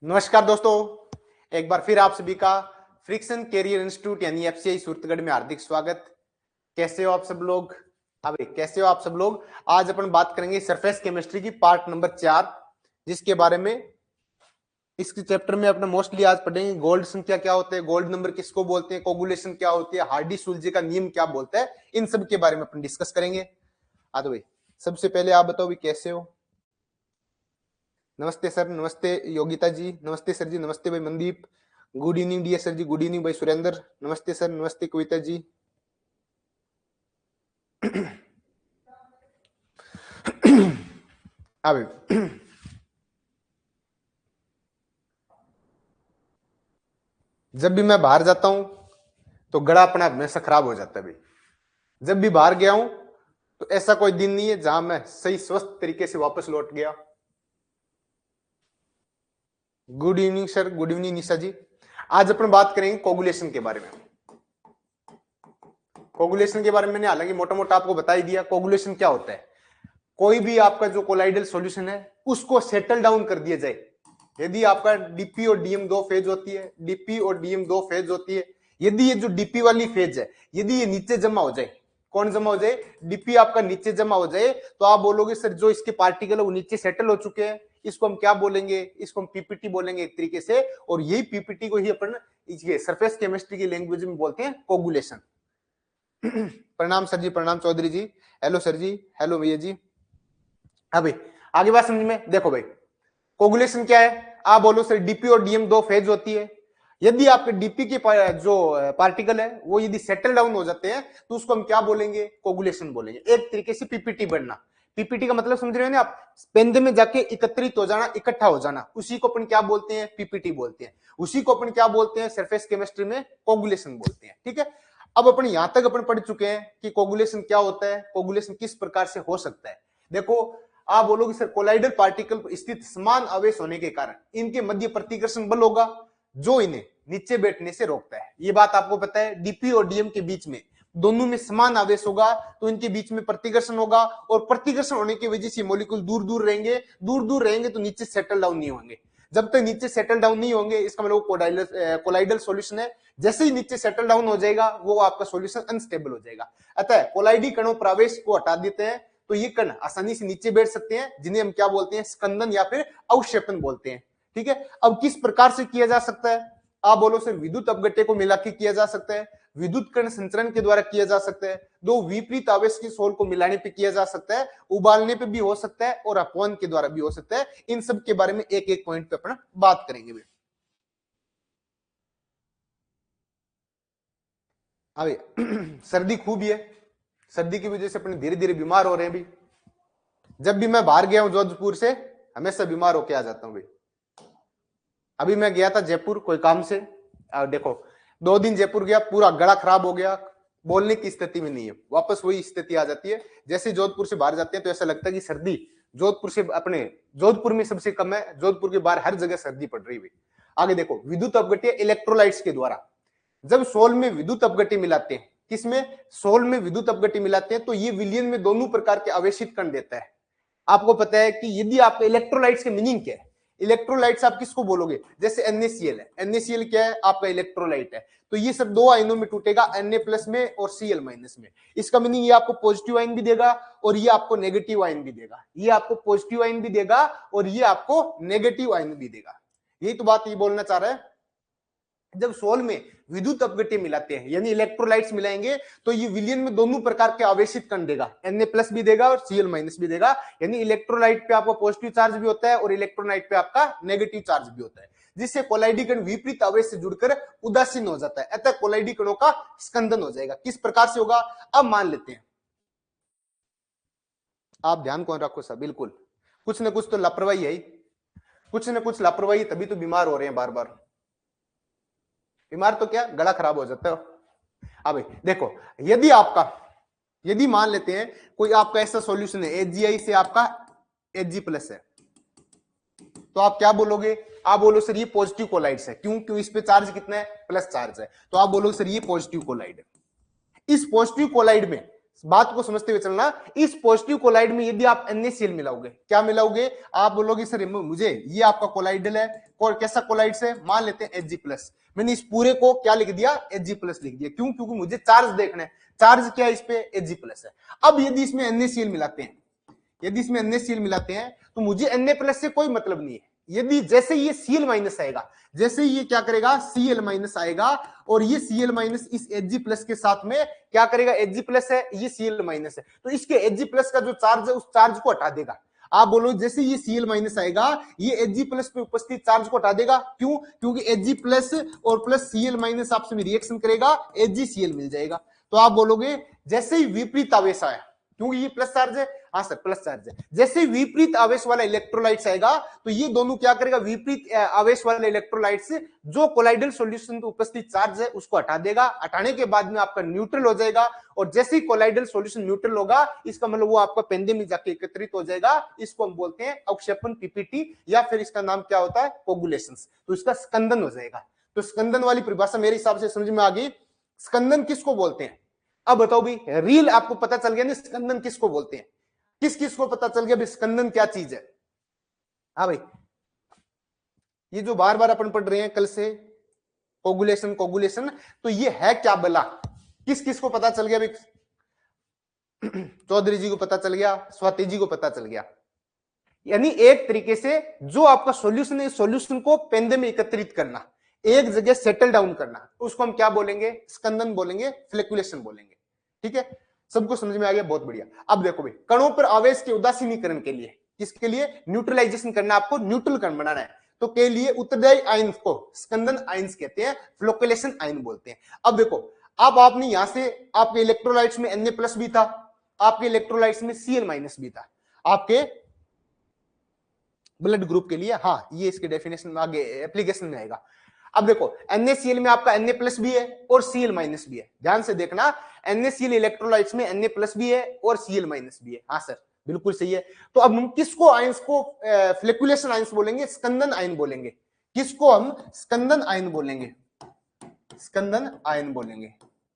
नमस्कार दोस्तों, एक बार फिर आप सभी का फ्रिक्शन कैरियर इंस्टीट्यूट यानी एफसीआई सूरतगढ़ में हार्दिक स्वागत। कैसे हो आप सब लोग? अभी कैसे हो आप सब लोग? आज अपन बात करेंगे सरफेस केमिस्ट्री की पार्ट नंबर 4, जिसके बारे में इस चैप्टर में अपना मोस्टली आज पढ़ेंगे गोल्ड संख्या क्या होते हैं, गोल्ड नंबर किसको बोलते हैं, कोगुलेशन क्या होती है, हार्डी-सुलजे का नियम क्या बोलता है, इन सब के बारे में अपन डिस्कस करेंगे। तो भाई सबसे पहले आप बताओ भी कैसे हो? नमस्ते सर, नमस्ते योगिता जी, नमस्ते सर जी, नमस्ते भाई Mandeep, good evening dear sir ji, good evening भाई सुरेंद्र, नमस्ते सर, नमस्ते कविता जी। अब जब भी मैं बाहर जाता हूं तो गला अपना हमेशा खराब हो जाता है भाई। जब भी बाहर गया हूं तो ऐसा कोई दिन नहीं है जहां मैं सही स्वस्थ तरीके से वापस लौट गया। Good evening sir, good evening Nisha ji. आज अपन बात करेंगे कोगुलेशन के बारे में। कोगुलेशन के बारे में मैंने हालांकि मोटा मोटा आपको बता ही दिया। कोगुलेशन क्या होता है? कोई भी आपका जो कोलाइडल सॉल्यूशन है उसको सेटल डाउन कर दिया जाए। यदि आपका डीपी और डीएम दो फेज होती है, डीपी और डीएम दो फेज होती है, यदि ये जो डीपी वाली फेज है यदि ये नीचे जमा हो जाए, कौन जमा हो जाए? डीपी आपका नीचे जमा हो जाए, तो आप बोलोगे सर जो इसके पार्टिकल है वो नीचे सेटल हो चुके हैं, इसको हम क्या बोलेंगे? इसको हम पीपीटी बोलेंगे एक तरीके से। और यही पीपीटी को ही अपन ये सरफेस केमिस्ट्री की लैंग्वेज में बोलते हैं कोगुलेशन। प्रणाम सर जी, प्रणाम चौधरी जी, हेलो सर जी, हेलो भैया जी। अभी आगे बात समझ में देखो भाई, कोगुलेशन क्या है? आप बोलो सर डीपी और डीएम दो फेज होती है। यदि आपके डीपी के जो पार्टिकल है वो यदि सेटल डाउन हो जाते हैं तो उसको हम क्या बोलेंगे? कोगुलेशन बोलेंगे। एक तरीके से पीपीटी बनना। पीपीटी का मतलब समझ रहे हो ना आप? पेंदे में जाके एकत्रित हो जाना, इकट्ठा हो जाना, उसी को अपन क्या बोलते हैं? पीपीटी बोलते हैं। उसी को अपन क्या बोलते हैं? सरफेस केमिस्ट्री में कोगुलेशन बोलते हैं। ठीक है, अब अपन यहां तक अपन पढ़ चुके हैं कि कोगुलेशन क्या होता है, कोगुलेशन किस प्रकार से हो सकता है। देखो, आप बोलोगे सर कोलाइडल पार्टिकल स्थित समान आवेश होने के कारण इनके मध्य प्रतिकर्षण बल होगा जो इन्हें नीचे बैठने से रोकता है। ये बात आपको पता है। डीपी और डीएम के बीच में दोनों में समान आवेश होगा तो इनके बीच में प्रतिकर्षण होगा, और प्रतिकर्षण होने की वजह से मॉलिक्यूल दूर दूर रहेंगे, दूर दूर रहेंगे तो नीचे सेटल डाउन नहीं होंगे। जब तक नीचे सेटल डाउन नहीं होंगे इसका मतलब कोलाइडल सॉल्यूशन है। जैसे ही नीचे सेटल डाउन हो जाएगा वो आपका सॉल्यूशन अनस्टेबल हो जाएगा। अतः कोलाइडी कणों प्रवेश को हटा देते हैं तो ये कण आसानी से नीचे बैठ सकते हैं, जिन्हें हम क्या बोलते हैं? स्कंदन या फिर अवक्षेपण बोलते हैं। ठीक है, अब किस प्रकार से किया जा सकता है? आप बोलो सर विद्युत अपघट्य को मिला के किया जा सकता है, विद्युत कण संचरण के द्वारा किया जा सकता है, दो विपरीत आवेश की सोल को मिलाने पे किया जा सकता है, उबालने पे भी हो सकता है और अपवन के द्वारा भी हो सकता है। इन सब के बारे में एक एक पॉइंट पे अपना बात करेंगे। अभी सर्दी खूब ही है, सर्दी की वजह से अपने धीरे धीरे बीमार हो रहे हैं भी। जब भी मैं बाहर गया हूं जोधपुर से हमेशा बीमार होके आ जाता हूं भाई। अभी मैं गया था जयपुर कोई काम से, देखो 2 दिन जयपुर गया, पूरा गला खराब हो गया, बोलने की स्थिति में नहीं है। वापस वही स्थिति आ जाती है। जैसे जोधपुर से बाहर जाते हैं तो ऐसा लगता है कि सर्दी जोधपुर से अपने जोधपुर में सबसे कम है, जोधपुर के बाहर हर जगह सर्दी पड़ रही है। आगे देखो, विद्युत अपघट्य इलेक्ट्रोलाइट्स के द्वारा जब सोल में विद्युत अपघट्य मिलाते हैं, किसमें? सोल में विद्युत अपघट्य मिलाते हैं तो ये विलयन में दोनों प्रकार के आवेशित कण देता है। आपको पता है कि यदि आपके इलेक्ट्रोलाइट्स के मीनिंग क्या है? इलेक्ट्रोलाइट्स आप किसको बोलोगे? जैसे NaCl है, NaCl क्या है? आपका इलेक्ट्रोलाइट है। तो ये सब दो आयनों में टूटेगा, Na+ में और Cl- में। इसका मीनिंग ये आपको पॉजिटिव आयन भी देगा और ये आपको नेगेटिव आयन भी देगा। ये आपको पॉजिटिव आयन भी देगा और ये आपको नेगेटिव आयन भी देगा। यही तो बात ये बोलना चाह रहा है। जब सोल में विद्युत अपघट्य मिलाते हैं यानी इलेक्ट्रोलाइट्स मिलाएंगे तो ये विलयन में दोनों प्रकार के आवेशित कण देगा, Na+ भी देगा और Cl- भी देगा। यानी इलेक्ट्रोलाइट पे आपका पॉजिटिव चार्ज भी होता है और इलेक्ट्रोलाइट पे आपका नेगेटिव चार्ज भी होता है, जिससे कोलाइडी कण विपरीत आवेश से जुड़कर उदासीन हो जाता है। अतः कोलाइडी कणों का स्कंदन हो जाएगा। किस प्रकार से होगा? अब मान लेते हैं, आप ध्यान कौन रखो सब, बिल्कुल कुछ ना कुछ तो लापरवाही है, कुछ ना कुछ लापरवाही, तभी तो बीमार हो रहे हैं बार बार। बीमार तो क्या, गला खराब हो जाता है। अब देखो, यदि मान लेते हैं कोई आपका ऐसा सॉल्यूशन है AgI से आपका Ag+ है, तो आप क्या बोलोगे? आप बोलो सर ये पॉजिटिव कोलाइड्स है। क्यों? इस पे चार्ज कितना है? प्लस चार्ज है। तो आप बोलोगे सर ये पॉजिटिव कोलाइड है। इस पॉजिटिव कोलाइड में बात को समझते हुए चलना। इस पॉजिटिव कोलाइड में यदि आप NaCl मिलाओगे, क्या मिलाओगे, आप बोलोगे सर मुझे ये आपका कोलाइडल है और कैसा कोलाइड से, मान लेते हैं Hg+। मैंने इस पूरे को क्या लिख दिया, Hg+ लिख दिया। क्यों, क्योंकि मुझे चार्ज देखना है। चार्ज क्या है इस पे, Hg+ है। अब यदि इसमें NaCl मिलाते हैं, यदि इसमें NaCl मिलाते हैं तो मुझे Na+ से कोई मतलब नहीं है। यदि जैसे ये Cl- आएगा, जैसे ये क्या करेगा, Cl- आएगा, और ये Cl- इस Hg+ के साथ में क्या करेगा, Hg+ है, ये Cl- है, तो इसके Hg+ का जो चार्ज है उस चार्ज को हटा देगा। आप बोलो जैसे ये Cl- आएगा, ये Hg+ पे उपस्थित चार्ज को हटा देगा। क्यों, क्योंकि Hg+ और प्लस Cl- आपस में रिएक्शन करेगा, HgCl मिल जाएगा। तो आप बोलोगे जैसे ही विपरीत आवेश आया, क्योंकि ये प्लस चार्ज है, हाँ सर प्लस चार्ज है, जैसे विपरीत आवेश वाला इलेक्ट्रोलाइट्स आएगा तो ये दोनों क्या करेगा, विपरीत आवेश वाले इलेक्ट्रोलाइट्स जो कोलाइडल सॉल्यूशन में उपस्थित चार्ज है उसको हटा देगा। हटाने के बाद में आपका न्यूट्रल हो जाएगा, और जैसे ही कोलाइडल सॉल्यूशन न्यूट्रल होगा, इसका मतलब वो आपका पेंदे में जाके एकत्रित हो जाएगा। इसको हम बोलते हैं अवक्षेपण, PPT, या फिर इसका नाम क्या होता है, कोगुलेशन। तो इसका स्कंदन हो जाएगा। तो स्कंदन वाली परिभाषा मेरे हिसाब से समझ में आ गई। स्कंदन किसको बोलते हैं, अब बताओ भाई, रील आपको पता चल गया ना स्कंदन किसको बोलते हैं, किस किस को पता चल गया भाई स्कंदन क्या चीज है। हाँ भाई, ये जो बार बार अपन पढ़ रहे हैं कल से, कोगुलेशन कोगुलेशन, तो ये है क्या बला, किस किस को पता चल गया भाई, चौधरी जी को पता चल गया, स्वाति जी को पता चल गया। यानी एक तरीके से जो आपका सॉल्यूशन है, सॉल्यूशन को पेंदे में एकत्रित करना, एक जगह सेटल डाउन करना, उसको हम क्या बोलेंगे, स्कंदन बोलेंगे, फ्लैकुलेशन बोलेंगे। ठीक है, सबको समझ में आ गया, बहुत बढ़िया। अब देखो भाई, कणों पर आवेश के उदासीनीकरण के लिए, किसके लिए, न्यूट्रलाइजेशन करना, आपको न्यूट्रल कण बनाना है, तो के लिए उत्तरदायी आयन को स्कंदन आयन्स कहते हैं, फ्लोकुलेशन आयन बोलते हैं। अब देखो, अब आपने यहां से आपके इलेक्ट्रोलाइट्स में Na+ भी था, आपके इलेक्ट्रोलाइट्स में Cl- भी था, आपके ब्लड ग्रुप के लिए, हाँ ये इसके डेफिनेशन में आगे एप्लीकेशन में आएगा। अब देखो NaCl में आपका Na+ भी है और Cl- भी है, ध्यान से देखना, NaCl इलेक्ट्रोलाइट्स में Na+ भी है और Cl- भी है। हाँ सर बिल्कुल सही है। तो अब हम किसको आयंस को फ्लैकुलेशन आयंस बोलेंगे, स्कंदन आयन बोलेंगे, किसको हम स्कंदन आयन बोलेंगे, स्कंदन आयन बोलेंगे।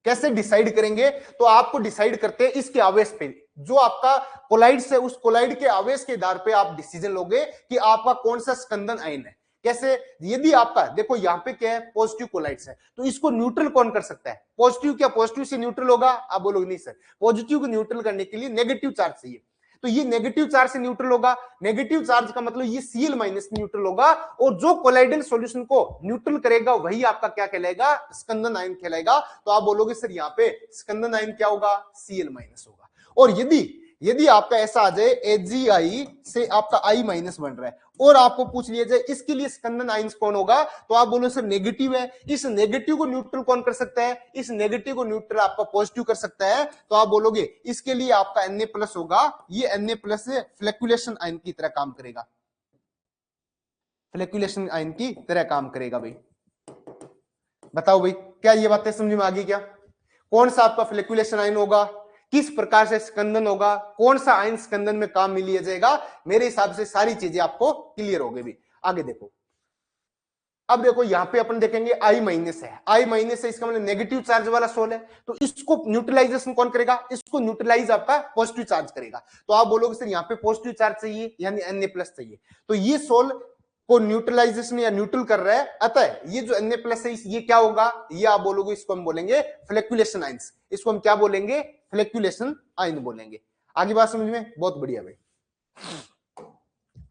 कैसे डिसाइड करेंगे, तो आपको डिसाइड करते हैं इसके आवेश पे, जो आपका कोलाइड से, उस कोलाइड के आवेश के आधार पे आप डिसीजन लोगे कि आपका कौन सा स्कंदन आयन है। कैसे, यदि आपका देखो यहाँ पे क्या है, पॉजिटिव कोलाइड्स है, तो इसको न्यूट्रल कौन कर सकता है, पॉजिटिव, क्या पॉजिटिव से न्यूट्रल होगा, आप बोलोगे नहीं सर, पॉजिटिव को न्यूट्रल करने के लिए नेगेटिव चार्ज चाहिए, तो ये नेगेटिव चार्ज से न्यूट्रल होगा। नेगेटिव चार्ज का मतलब ये Cl- न्यूट्रल होगा, और जो कोलाइडल सॉल्यूशन को न्यूट्रल करेगा वही आपका क्या कहलाएगा, स्कंदन आयन कहलाएगा। तो आप बोलोगे सर यहाँ पे स्कंदन आयन क्या होगा, Cl- होगा। और यदि यदि आपका ऐसा आ जाए Agi से आपका I- बन रहा है, और आपको पूछ लिया जाए इसके लिए स्कंदन आयंस कौन होगा, तो आप बोलो सर नेगेटिव है, इस नेगेटिव को न्यूट्रल कौन कर सकता है, इस नेगेटिव को न्यूट्रल आपका पॉजिटिव कर सकता है, तो आप बोलोगे इसके लिए आपका Na+ होगा, ये Na+ फ्लैकुलेशन आयन की तरह काम करेगा, फ्लैकुलेशन आयन की तरह काम करेगा। भाई बताओ भाई, क्या ये बातें समझ में आ गई क्या, कौन सा आपका फ्लैकुलेशन आयन होगा, किस प्रकार से स्कंदन होगा, कौन सा आयन स्कंदन में काम में लिया जाएगा, मेरे हिसाब से सारी चीजें आपको क्लियर हो गई। भी आगे देखो, अब देखो यहां पे अपन देखेंगे I- है, I- है, इसका मतलब नेगेटिव चार्ज वाला सोल है, तो इसको न्यूट्रलाइजेशन कौन करेगा, इसको न्यूट्रलाइज आपका पॉजिटिव चार्ज करेगा। तो आप बोलोगे सर यहाँ पे पॉजिटिव चार्ज चाहिए, यानी Na+ चाहिए, तो ये सोल को न्यूट्रलाइजेशन या न्यूट्रल कर रहा है, अतः ये जो Na+ है ये क्या होगा, ये आप बोलोगे इसको हम बोलेंगे फ्लैकुलेशन आयंस, इसको हम क्या बोलेंगे, फ्लैकुलेशन आयन बोलेंगे। आगे बात समझ में, बहुत बढ़िया भाई।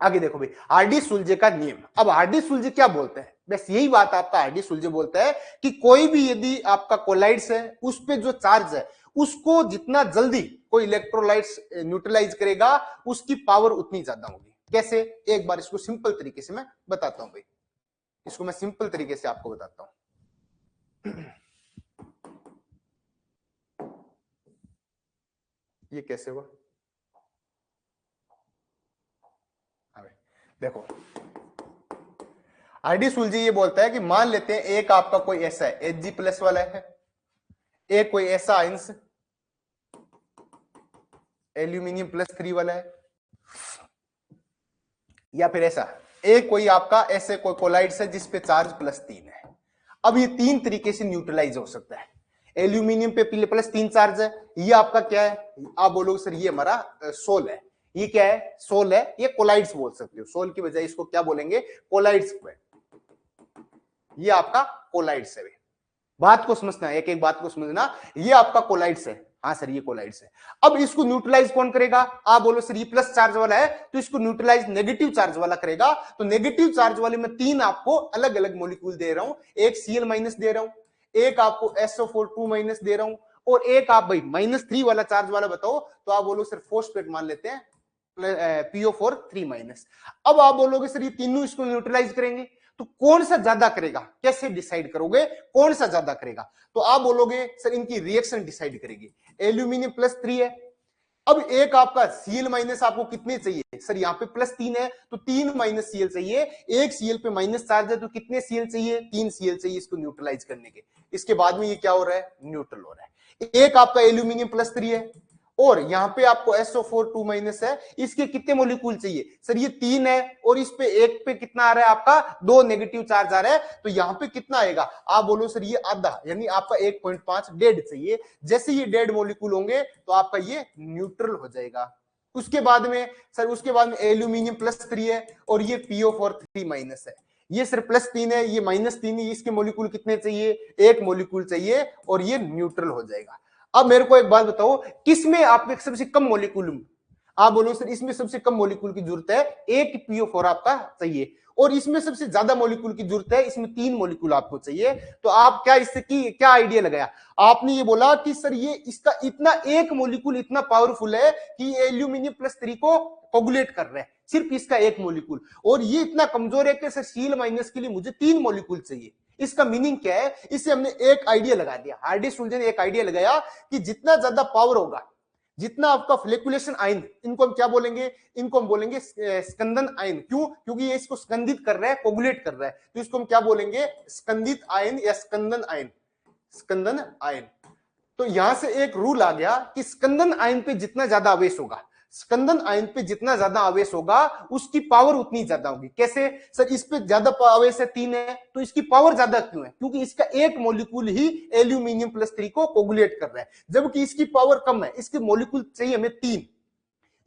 आगे देखो भाई, हार्डी-सुलजे का नियम। अब हार्डी-सुलजे क्या बोलते हैं, बस यही बात आपका हार्डी-सुलजे बोलता है कि कोई भी यदि आपका कोलाइड्स है उस पे जो चार्ज है उसको जितना जल्दी कोई इलेक्ट्रोलाइट्स न्यूट्रलाइज करेगा उसकी पावर उतनी ज्यादा होगी। कैसे, एक बार इसको सिंपल तरीके से मैं बताता हूं भाई, इसको मैं सिंपल तरीके से आपको बताता हूं। ये कैसे हुआ, देखो हार्डी-सुलजे ये बोलता है कि मान लेते हैं एक आपका कोई ऐसा है Hg+ वाला है, एक कोई ऐसा आयंस एल्यूमिनियम +3 वाला है, या फिर ऐसा एक कोई आपका ऐसे कोई कोलाइड्स है जिसपे चार्ज +3 है। अब ये तीन तरीके से न्यूट्रलाइज हो सकता है। एल्यूमिनियम पे प्लस 3 चार्ज है, ये आपका क्या है, आप बोलोगे सर ये हमारा सोल है। ये क्या है, सोल है, ये कोलाइड्स बोल सकते हो, सोल की बजाय इसको क्या बोलेंगे, कोलाइड्स। ये आपका कोलाइड्स है। बात को समझना, एक एक बात को समझना, ये आपका कोलाइड्स है। हाँ सर ये कोलाइड्स है। अब इसको न्यूट्रलाइज कौन करेगा, आप बोलो सर ये प्लस चार्ज वाला है तो इसको न्यूट्रलाइज नेगेटिव चार्ज वाला करेगा। तो नेगेटिव चार्ज वाले में 3 आपको अलग अलग मॉलिक्यूल दे रहा हूं, एक Cl माइनस दे रहा हूं, एक आपको SO4 2 माइनस दे रहा हूं, और एक आप भाई -3 वाला चार्ज वाला बताओ तो आप बोलो सर फॉस्फेट मान लेते हैं, PO4 3 माइनस। अब आप बोलोगे सर ये तीनों इसको न्यूट्रलाइज करेंगे, तो कौन सा ज्यादा करेगा, कैसे डिसाइड करोगे कौन सा ज्यादा करेगा, तो आप बोलोगे सर इनकी रिएक्शन डिसाइड करेगी। एल्यूमिनियम +3 है, अब एक आपका Cl माइनस आपको कितने चाहिए, सर यहाँ पे +3 है तो 3 माइनस Cl चाहिए, एक Cl पे माइनस चार्ज है तो कितने Cl चाहिए, 3 Cl चाहिए इसको न्यूट्रलाइज करने के। इसके बाद में ये क्या हो रहा है, न्यूट्रल हो रहा है। एक आपका एल्यूमिनियम +3 है और यहाँ पे आपको SO4 2 माइनस है, इसके कितने मोलिक्यूल चाहिए, सर ये 3 है और इस पे एक पे कितना आ रहा है आपका 2 नेगेटिव चार्ज आ रहा है, तो यहाँ पे कितना आएगा, आप बोलो सर ये आधा, यानी आपका 1.5 डेड चाहिए। जैसे ये डेड मोलिक्यूल होंगे तो आपका ये न्यूट्रल हो जाएगा। उसके बाद में सर, उसके बाद में एल्यूमिनियम +3 है और ये PO4 3 माइनस है, ये सिर्फ +3 है, ये -3 है, इसके मोलिक्यूल कितने चाहिए, एक मोलिक्यूल चाहिए और ये न्यूट्रल हो जाएगा। अब मेरे को एक बात बताओ, किसमें आपके सबसे कम मोलिक्यूल, आप बोलो सर इसमें सबसे कम मोलिक्यूल की जरूरत है, एक PO4 आपका चाहिए, और इसमें सबसे ज्यादा मोलिक्यूल की जरूरत है, इसमें 3 मोलिक्यूल आपको चाहिए। तो आप क्या इससे की क्या आइडिया लगाया, आपने ये बोला कि सर ये इसका इतना एक मोलिक्यूल इतना पावरफुल है कि एल्यूमिनियम +3 को कोगुलेट कर रहा है, सिर्फ इसका एक मोलिक्यूल, और ये इतना कमजोर है कि सर Cl माइनस के लिए मुझे 3 मोलिक्यूल चाहिए। इसका मीनिंग क्या है, इससे हमने एक आइडिया लगा दिया, हार्डी-सुल्जे ने एक आइडिया लगाया कि जितना ज्यादा पावर होगा, जितना आपका फ्लैकुलेशन आयन, इनको हम क्या बोलेंगे, इनको हम बोलेंगे स्कंदन आयन। क्यों, क्योंकि ये इसको स्कंदित कर रहा है, कोगुलेट कर रहा है, तो इसको हम क्या बोलेंगे, स्कंदित आयन या स्कंदन आयन, स्कंदन आयन। तो यहां से एक रूल आ गया कि स्कंदन आयन पे जितना ज्यादा आवेश होगा, स्कंदन आयन पे जितना ज्यादा आवेश होगा उसकी पावर उतनी ज्यादा होगी। कैसे, सर इस पे ज्यादा आवेश है 3 है तो इसकी पावर ज्यादा क्यों है, क्योंकि इसका एक मोलिक्यूल ही एल्यूमिनियम +3 को कोगुलेट कर रहा है, जबकि इसकी पावर कम है, इसके मोलिक्यूल चाहिए हमें 3।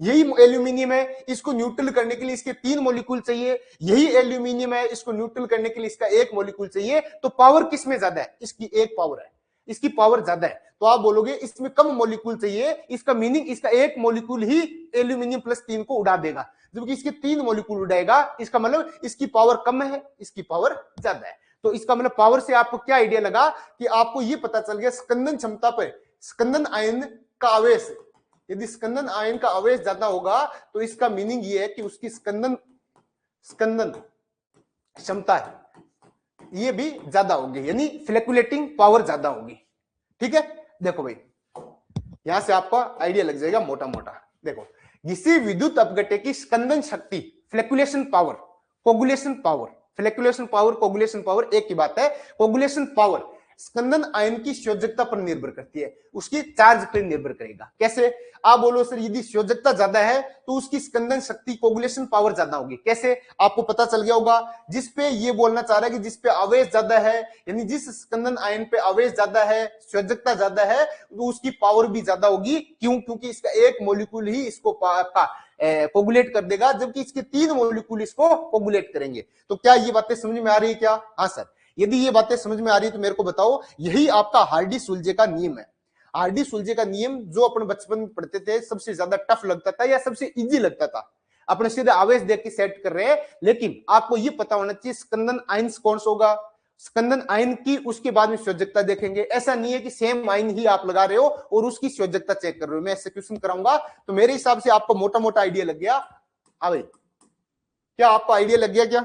यही एल्यूमिनियम है, इसको न्यूट्रल करने के लिए इसके 3 मोलिक्यूल चाहिए, यही एल्यूमिनियम है, इसको न्यूट्रल करने के लिए इसका एक मोलिक्यूल चाहिए। तो पावर किसमें ज्यादा है, इसकी एक पावर है, इसकी पावर ज्यादा है, तो आप बोलोगे इसमें कम मोलिक्यूल चाहिए, इसका मीनिंग इसका एक मोलिक्यूल ही एल्यूमिनियम +3 को उड़ा देगा, जबकि इसके 3 मोलिक्यूल उड़ाएगा, इसका मतलब इसकी पावर कम है, इसकी पावर ज्यादा है। तो इसका मतलब पावर से आपको क्या आइडिया लगा कि आपको ये पता चल गया स्कंदन क्षमता पर स्कंदन आयन का आवेश, यदि स्कंदन आयन का आवेश ज्यादा होगा तो इसका मीनिंग ये है कि उसकी स्कंदन क्षमता है ये भी ज्यादा होगी, यानी फ्लैकुलेटिंग पावर ज्यादा होगी। ठीक है, देखो भाई यहां से आपका आइडिया लग जाएगा मोटा मोटा। देखो किसी विद्युत अपघट्य की स्कंदन शक्ति, flocculation power, coagulation power, flocculation power coagulation power एक ही बात है। कोगुलेशन पावर स्कंदन आयन की संयोजकता पर निर्भर करती है, उसकी चार्ज पर निर्भर करेगा। कैसे, आप बोलो सर यदि संयोजकता ज्यादा है तो उसकी स्कंदन शक्ति कोगुलेशन पावर ज्यादा होगी। कैसे, आपको पता चल गया होगा, जिसपे ये बोलना चाह रहा है कि जिसपे आवेश ज्यादा है, यानी जिस स्कंदन आयन पे आवेश ज्यादा है, संयोजकता ज्यादा है, तो उसकी पावर भी ज्यादा होगी। क्यों, क्योंकि इसका एक मोलिक्यूल ही इसको कोगुलेट कर देगा, जबकि इसके 3 मोलिक्यूल इसको कोगुलेट करेंगे। तो क्या ये बातें समझ में आ रही है क्या, हाँ सर, यदि ये बातें समझ में आ रही है तो मेरे को बताओ, यही आपका हार्डी-सुल्जे का नियम है। हार्डी-सुल्जे का नियम जो अपन बचपन में पढ़ते थे, सबसे ज्यादा टफ लगता था या सबसे इजी लगता था, अपने सीधे आवेश देख के सेट कर रहे हैं, लेकिन आपको ये पता होना चाहिए स्कंदन आयन कौन सा होगा, स्कंदन आयन की उसके बाद में संयोजकता देखेंगे। ऐसा नहीं है कि सेम आयन ही आप लगा रहे हो और उसकी संयोजकता चेक कर रहे हो। मैं एक्सक्यूशन कराऊंगा तो मेरे हिसाब से आपको मोटा मोटा आइडिया लग गया। हाँ भाई, क्या आपको आइडिया लग गया, क्या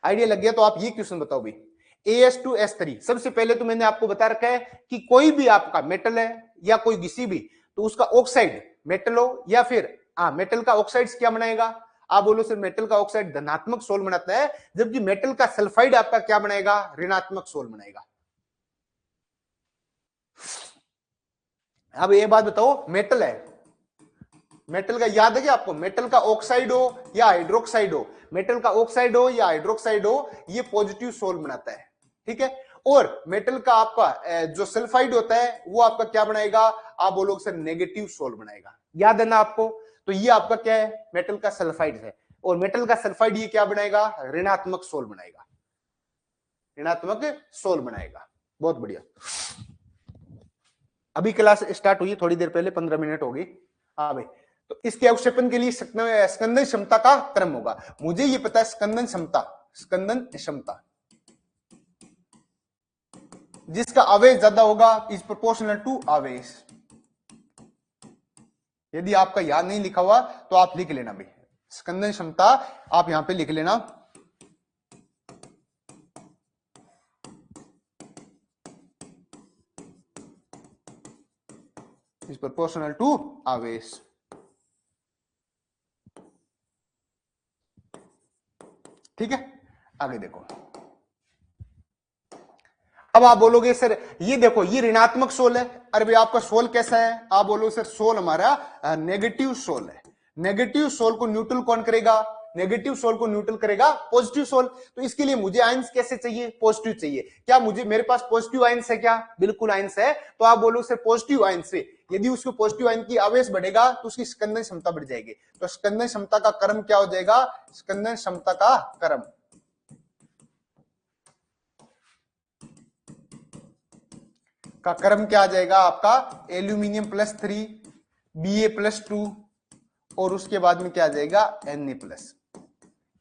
आइडिया लग गया? तो आप ये क्वेश्चन बताओ भाई, AS2S3, सबसे पहले तो मैंने आपको बता रखा है कि कोई भी आपका मेटल है या कोई किसी भी, तो उसका ऑक्साइड मेटल हो या फिर मेटल का ऑक्साइड क्या बनाएगा, आप बोलो सर मेटल का ऑक्साइड धनात्मक सोल बनाता है, जबकि मेटल का सल्फाइड आपका क्या बनाएगा, ऋणात्मक सोल बनाएगा। अब ये बात बताओ, मेटल है, मेटल का याद है क्या आपको, मेटल का ऑक्साइड हो या हाइड्रोक्साइड हो, मेटल का ऑक्साइड हो या हाइड्रोक्साइड हो, ये पॉजिटिव सोल बनाता है। ठीक है, और मेटल का आपका जो सल्फाइड होता है वो आपका क्या बनाएगा, आप बोलोगे सर नेगेटिव सोल बनाएगा। याद है ना आपको, तो ये आपका क्या है, मेटल का सल्फाइड है, और मेटल का सल्फाइड ये क्या बनाएगा, ऋणात्मक सोल बनाएगा, ऋणात्मक सोल बनाएगा। बहुत बढ़िया। अभी क्लास स्टार्ट हुई थोड़ी देर पहले, 15 मिनट हो गई। हाँ भाई, तो इसके अवक्षेपण के लिए स्कंदन क्षमता का क्रम होगा। मुझे ये पता है स्कंदन क्षमता, स्कंदन क्षमता जिसका आवेश ज्यादा होगा इज प्रोपोर्शनल टू आवेश। यदि आपका याद नहीं लिखा हुआ तो आप लिख लेना भाई, स्कंदन क्षमता आप यहां पे लिख लेना, इज प्रोपोर्शनल टू आवेश। ठीक है, आगे देखो। अब आप बोलोगे सर ये देखो ये ऋणात्मक सोल है, अरे भाई आपका सोल कैसा है, आप बोलोगे सर सोल हमारा नेगेटिव सोल है। नेगेटिव सोल को न्यूट्रल कौन करेगा, नेगेटिव सोल को न्यूट्रल करेगा पॉजिटिव सोल। तो इसके लिए मुझे आयंस कैसे चाहिए, पॉजिटिव चाहिए। क्या मुझे मेरे पास पॉजिटिव आयंस है क्या, बिल्कुल आयंस है। तो आप बोलोगे सर पॉजिटिव आयंस से यदि उसको पॉजिटिव आयन की आवेश बढ़ेगा तो उसकी स्कंदन क्षमता बढ़ जाएगी। तो स्कंदन क्षमता का क्रम क्या हो जाएगा, स्कंदन क्षमता का क्रम का क्रम क्या आ जाएगा आपका, एल्यूमिनियम +3 Ba+2 और उसके बाद में क्या आ जाएगा Na+,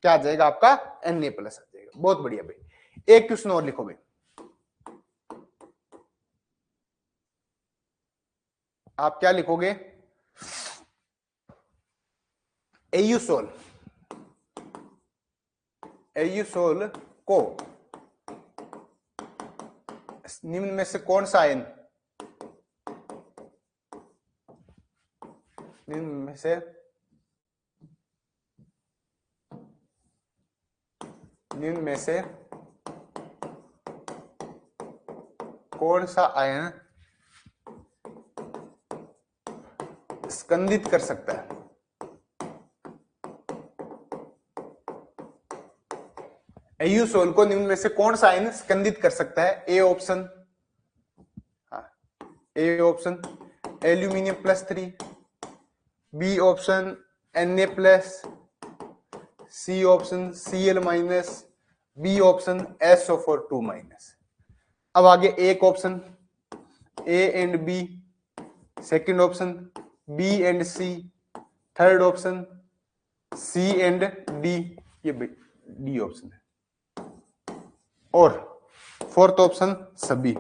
क्या आ जाएगा आपका Na+ आ जाएगा। बहुत बढ़िया भाई। एक क्वेश्चन और लिखो भाई, आप क्या लिखोगे, एयूसोल, एयूसोल को निम्न में से कौन सा आयन, निम्न में से कौन सा आयन स्कंदित कर सकता है। एयूसोल को निम्न में से कौन सा आयन स्कंदित कर सकता है, A option, A option aluminium +3, B option Na+, C option Cl-, B option SO4 2-। अब आगे एक option A and B, second option B and C, third option C and D, ये डी ऑप्शन है, और fourth option सभी।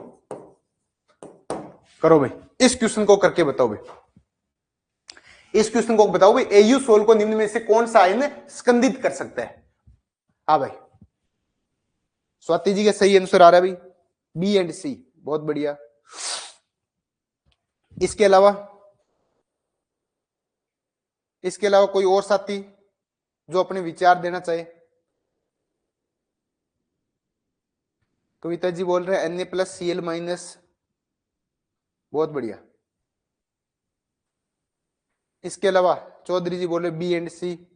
करो भाई, इस क्वेश्चन को करके बताओ भाई, इस क्वेश्चन को बताओ भाई, एयूसोल को निम्न में से कौन सा आयन स्कंदित कर सकता है। हाँ भाई, स्वाति जी का सही आंसर आ रहा है भाई, बी एंड सी। बहुत बढ़िया। इसके अलावा कोई और साथी जो अपने विचार देना चाहे। कविता जी बोल रहे हैं Na+ Cl-। बहुत बढ़िया। इसके अलावा चौधरी जी बोल रहे बी एंड सी,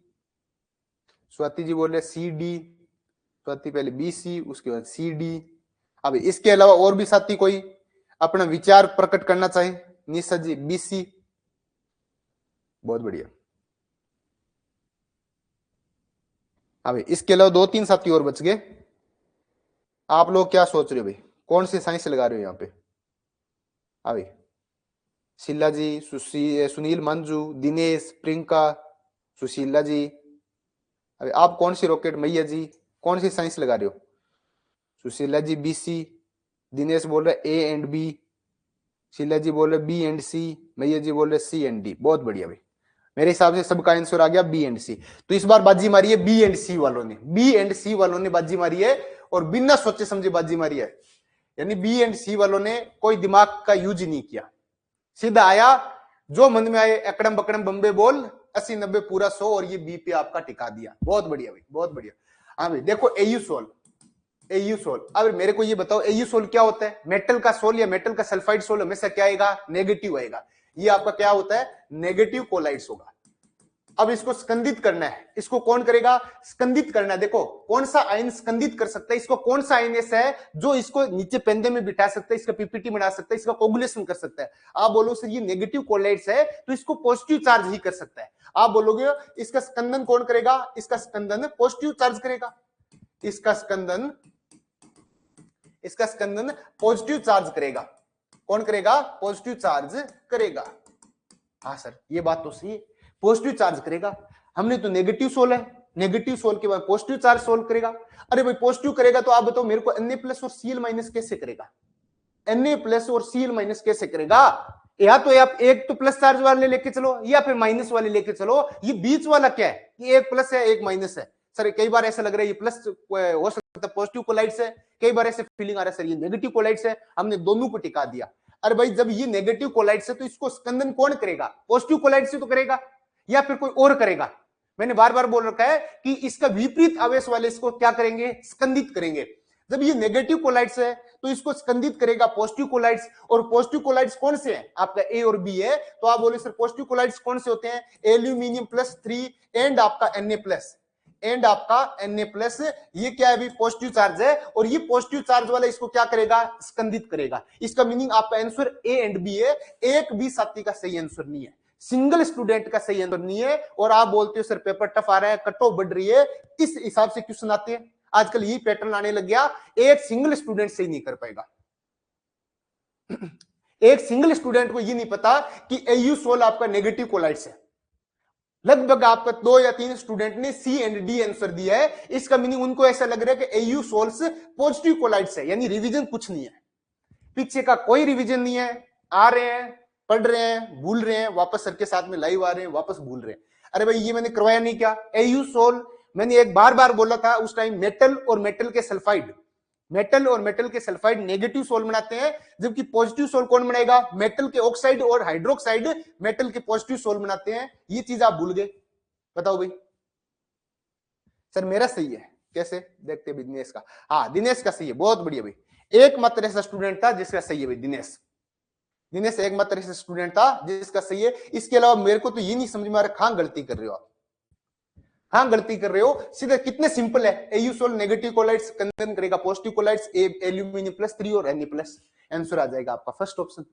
स्वाति जी बोल रहे सी डी, स्वाति पहले बी सी उसके बाद सी डी। अब इसके अलावा और भी साथी कोई अपना विचार प्रकट करना चाहे, निशा जी बी सी। बहुत बढ़िया। अब इसके अलावा 2-3 साथी और बच गए। आप लोग क्या सोच रहे हो भाई, कौन सी साइंस लगा रहे हो यहाँ पे। अभी शीला जी, सुनील, मंजू, दिनेश, प्रियंका, सुशीला जी, अभी आप कौन सी रॉकेट, मैया जी कौन सी साइंस लगा रहे हो। सुशीला जी बी सी, दिनेश बोल रहे A and B, Sheela ji बोल रहे बी एंड सी, मैया जी बोल रहे सी एंड डी। बहुत बढ़िया भाई, मेरे हिसाब से सबका आंसर आ गया बी एंड सी। तो इस बार बाजी मारी है बी एंड सी वालों ने, बी एंड सी वालों ने बाजी मारी है, और बिना सोचे समझे बाजी मारी है। यानी बी एंड सी वालों ने कोई दिमाग का यूज नहीं किया, सीधा आया जो मन में आए, अकड़म बकड़म बम्बे बोल 80-90 पूरा 100, और ये बी पे आपका टिका दिया। बहुत बढ़िया भाई, बहुत बढ़िया। हाँ भाई देखो एयूसोल, एयूसोल। अब मेरे को ये बताओ एयूसोल क्या होता है, मेटल का सोल या मेटल का सल्फाइड सोल हमेशा क्या आएगा, नेगेटिव आएगा। ये आपका क्या होता है, नेगेटिव कोलाइड्स होगा। अब इसको स्कंदित करना है, इसको कौन करेगा, स्कंदित करना है। देखो कौन सा आयन स्कंदित कर सकता है इसको, कौन सा आयन ऐसा है जो इसको नीचे पेंदे में बिठा सकता है, इसका पीपीटी बना सकता है, इसका कोगुलेशन कर सकता है। आप बोलो सर ये नेगेटिव कोलाइड्स है तो इसको पॉजिटिव चार्ज ही कर सकता है। आप बोलोगे इसका स्कंदन कौन करेगा, इसका स्कंदन पॉजिटिव चार्ज करेगा, इसका स्कंदन पॉजिटिव चार्ज करेगा। कौन करेगा, पॉजिटिव चार्ज करेगा। हाँ सर ये बात तो सही है, पॉजिटिव चार्ज करेगा। हमने तो नेगेटिव सोल है, नेगेटिव सोल के बाद पॉजिटिव चार्ज सोल्व करेगा। अरे भाई पॉजिटिव करेगा तो आप बताओ मेरे को Na+ और Cl- कैसे करेगा, Na+ और Cl- कैसे करेगा। या तो आप एक तो प्लस चार्ज वाले लेके चलो या फिर माइनस वाले लेके चलो। ये बीच वाला क्या है, ये एक प्लस है एक माइनस है। सर कई बार ऐसा लग रहा है ये प्लस हो सकता है पॉजिटिव कोलाइड्स है, कई बार ऐसे फीलिंग आ रहा है सर ये नेगेटिव कोलाइड्स है। हमने दोनों को टिका दिया। अरे भाई जब ये नेगेटिव कोलाइड्स है तो इसको स्कंदन कौन करेगा, पॉजिटिव कोलाइड से तो करेगा या फिर कोई और करेगा। मैंने बार बार बोल रखा है कि इसका विपरीत आवेश वाले इसको क्या करेंगे, स्कंदित करेंगे। जब ये नेगेटिव कोलाइड्स है तो इसको स्कंदित करेगा पॉजिटिव कोलाइड्स। और पॉजिटिव कोलाइड्स कौन से हैं, आपका ए और बी है। तो आप बोले सर पॉजिटिव कोलाइड्स कौन से होते हैं, Al+3 एंड आपका Na+, एंड आपका Na+, ये क्या है, पॉजिटिव चार्ज है। और ये पॉजिटिव चार्ज वाला इसको क्या करेगा, स्कंदित करेगा। इसका मीनिंग आपका आंसर ए एंड बी है। एक भी साथी का सही आंसर नहीं है, सिंगल स्टूडेंट का सही आंसर नहीं है। और आप बोलते हो सर पेपर टफ आ रहा है, कट ऑफ बढ़ रही है, इस हिसाब से क्वेश्चन आते हैं। आजकल यही पैटर्न आने लग गया, एक सिंगल स्टूडेंट सही नहीं कर पाएगा। एक सिंगल स्टूडेंट को ये नहीं पता कि Au सोल आपका नेगेटिव कोलाइड्स है। लगभग आपका 2 या 3 स्टूडेंट ने सी एंड डी आंसर दिया है। इसका मीनिंग उनको ऐसा लग रहा है कि Au सोल्स पॉजिटिव कोलाइड्स है, यानी रिवीजन कुछ नहीं है, पीछे का कोई रिवीजन नहीं है। आ रहे हैं, पढ़ रहे हैं, भूल रहे हैं, वापस सर के साथ में लाइव आ रहे हैं, वापस भूल रहे हैं। अरे भाई ये मैंने करवाया नहीं क्या, Au सोल मैंने एक बार बोला था उस टाइम, मेटल और मेटल के सल्फाइड, मेटल और मेटल के सल्फाइड नेगेटिव सोल बनाते हैं, जबकि पॉजिटिव सोल कौन बनाएगा, मेटल के ऑक्साइड और हाइड्रोक्साइड मेटल के पॉजिटिव सोल बनाते हैं। ये चीज आप भूल गए, बताओ भाई। सर मेरा सही है, कैसे देखते हैं दिनेश का, हाँ दिनेश का सही है, बहुत बढ़िया भाई। एक मात्र ऐसा स्टूडेंट था जिसका सही है भाई, दिनेश एक मात्र ऐसा स्टूडेंट था जिसका सही है। इसके अलावा मेरे को तो ये नहीं समझ में आ रहा, कहां गलती कर रहे हो आप, हाँ गलती कर रहे हो। सीधा कितने सिंपल है, Au सोल नेगेटिव कोलाइड्स कंडन करेगा पॉजिटिव कोलाइड्स, Al+3 और Na+, आंसर आ जाएगा आपका फर्स्ट ऑप्शन।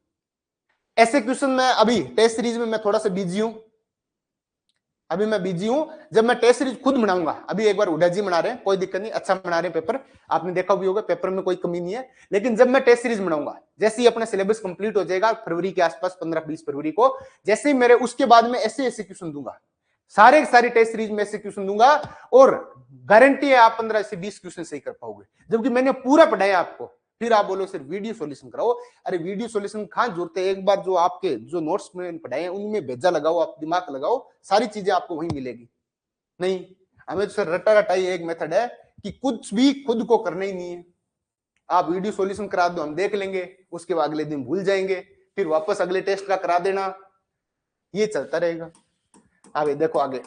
ऐसे क्वेश्चन में अभी टेस्ट सीरीज में मैं थोड़ा सा बिजी हूं, अभी मैं बिजी हूं। जब मैं टेस्ट सीरीज खुद बनाऊंगा, अभी एक बार हुड्डा जी बना रहे हैं, कोई दिक्कत नहीं, अच्छा बना रहे हैं पेपर, आपने देखा भी होगा पेपर में कोई कमी नहीं है। लेकिन जब मैं टेस्ट सीरीज बनाऊंगा, जैसे ही अपना सिलेबस कंप्लीट हो जाएगा फरवरी के आसपास, 15-20 फरवरी को, जैसे ही मेरे उसके बाद में ऐसे क्वेश्चन दूंगा, सारे टेस्ट सीरीज में ऐसे क्वेश्चन दूंगा, और गारंटी है आप 15 से 20 क्वेश्चन सही कर पाओगे, जबकि मैंने पूरा पढ़ाया आपको। फिर आप बोलो सिर्फ वीडियो सॉल्यूशन कराओ, अरे वीडियो सॉल्यूशन कहां जरूरत है, एक बार जो आपके जो नोट्स में पढ़ाए हैं उनमें भेजा लगाओ, आप दिमाग लगाओ, सारी चीजें आपको वहीं मिलेगी। नहीं, हमें तो सर रटा रटाई एक मेथड है कि कुछ भी खुद को करना ही नहीं है। आप वीडियो सॉल्यूशन करा दो, हम देख लेंगे, उसके बाद अगले दिन भूल जाएंगे, फिर वापस अगले टेस्ट का करा देना, ये चलता रहेगा। आगे देखो, आगे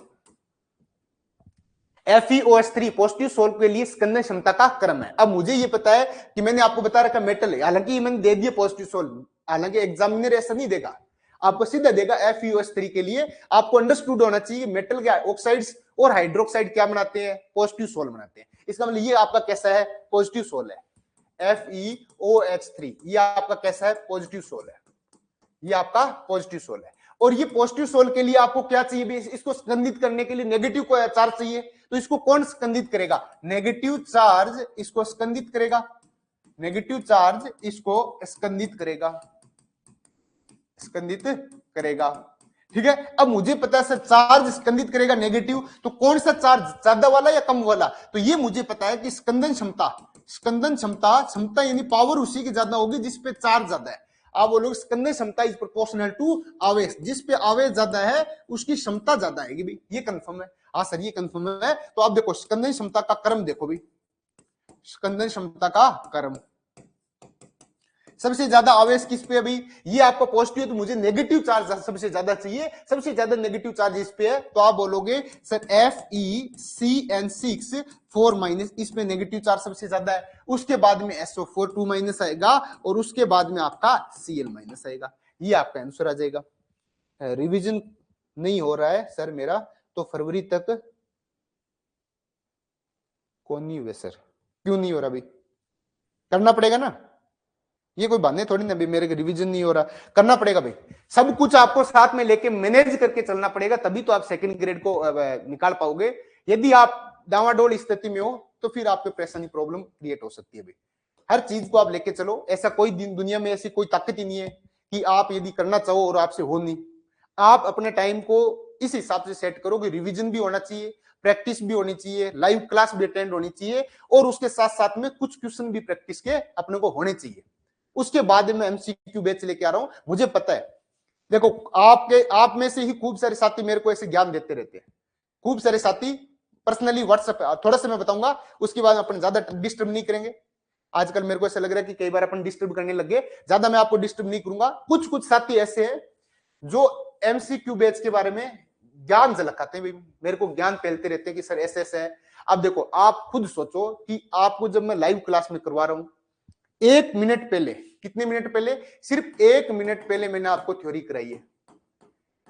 FeOH3 पॉजिटिव सोल के लिए स्कंदन क्षमता का क्रम है। अब मुझे ये पता है कि मैंने आपको बता रखा मेटल है, हालांकि मैंने दे दिया पॉजिटिव सोल, हालांकि एग्जामिनर ऐसा नहीं देगा, आपको सीधा देगा FeOH3 के लिए। आपको अंडरस्टूड होना चाहिए मेटल के ऑक्साइड्स और हाइड्रोक्साइड क्या बनाते हैं, पॉजिटिव सोल बनाते हैं। इसका मतलब ये आपका कैसा है, पॉजिटिव सोल है। FeOH3 ये आपका कैसा है, पॉजिटिव सोल है, ये आपका पॉजिटिव सोल है। और ये पॉजिटिव सोल के लिए आपको क्या चाहिए, इसको स्कंदित करने के लिए नेगेटिव चार्ज चाहिए, तो इसको कौन स्कंदित करेगा, नेगेटिव चार्ज इसको स्कंदित करेगा, नेगेटिव चार्ज इसको स्कंदित करेगा, स्कंदित करेगा। ठीक है, अब मुझे पता है सर चार्ज स्कंदित करेगा नेगेटिव, तो कौन सा चार्ज, ज्यादा वाला या कम वाला, तो ये मुझे पता है कि स्कंदन क्षमता, स्कंदन क्षमता, क्षमता यानी पावर उसी की ज्यादा होगी जिसपे चार्ज ज्यादा है। आप बोलोगे स्कंदन क्षमता इज प्रोपोर्शनल टू आवेश, जिस पे आवेश ज्यादा है उसकी क्षमता ज्यादा आएगी भाई, ये कंफर्म है। हाँ सर ये कंफर्म है। तो आप देखो स्कंदन क्षमता का क्रम देखो भाई, स्कंदन क्षमता का क्रम, सबसे ज्यादा आवेश किस पे है भाई, ये आपका पॉजिटिव है तो मुझे नेगेटिव चार्ज सबसे ज्यादा चाहिए, सबसे ज्यादा नेगेटिव चार्ज इस पे है, तो आप बोलोगे सर FeCN6 4- इसमें नेगेटिव चार्ज सबसे ज्यादा है। उसके बाद में SO4 2- आएगा, और उसके बाद में आपका Cl- आएगा, ये आपका आंसर आ जाएगा। रिवीजन नहीं हो रहा है सर मेरा, तो फरवरी तक कौन नहीं हुए सर? क्यों नहीं हो रहा भाई? करना पड़ेगा ना, ये कोई बहाने थोड़ी ना भाई मेरे को रिवीजन नहीं हो रहा, करना पड़ेगा भाई। सब कुछ आपको साथ में लेके मैनेज करके चलना पड़ेगा, तभी तो आप सेकंड ग्रेड को निकाल पाओगे। यदि आप डावाडोल स्थिति में हो तो फिर आपके परेशानी प्रॉब्लम क्रिएट हो सकती है भाई। हर चीज को आप लेके चलो, ऐसा कोई दिन दुनिया में ऐसी कोई ताकत ही नहीं है कि आप यदि करना चाहो और आपसे हो नहीं। आप अपने टाइम को इस हिसाब से सेट करो कि रिवीजन भी होना चाहिए, प्रैक्टिस भी होनी चाहिए, लाइव क्लास भी अटेंड होनी चाहिए, और उसके साथ साथ में कुछ क्वेश्चन भी प्रैक्टिस के अपने को होने चाहिए। उसके बाद मैं एमसीक्यू बैच लेके आ रहा हूं। मुझे पता है, देखो आप में से ही खूब सारे साथी मेरे को ऐसे ज्ञान देते रहते हैं, खूब सारे साथी पर्सनली व्हाट्सएप पे, थोड़ा सा मैं बताऊंगा, उसके बाद अपन ज्यादा डिस्टर्ब नहीं करेंगे। आजकल मेरे को ऐसा लग रहा है कि कई बार अपन डिस्टर्ब करने लग गए, ज्यादा मैं आपको डिस्टर्ब नहीं करूंगा। कुछ कुछ साथी ऐसे हैं जो एमसीक्यू बैच के बारे में ज्ञान झलकाते हैं, मेरे को ज्ञान फैलते रहते हैं कि सर ऐसे ऐसे है। अब देखो आप खुद सोचो कि आपको जब मैं लाइव क्लास में करवा रहा हूं, 1 मिनट पहले, कितने मिनट पहले, सिर्फ 1 मिनट पहले मैंने आपको थ्योरी कराई है।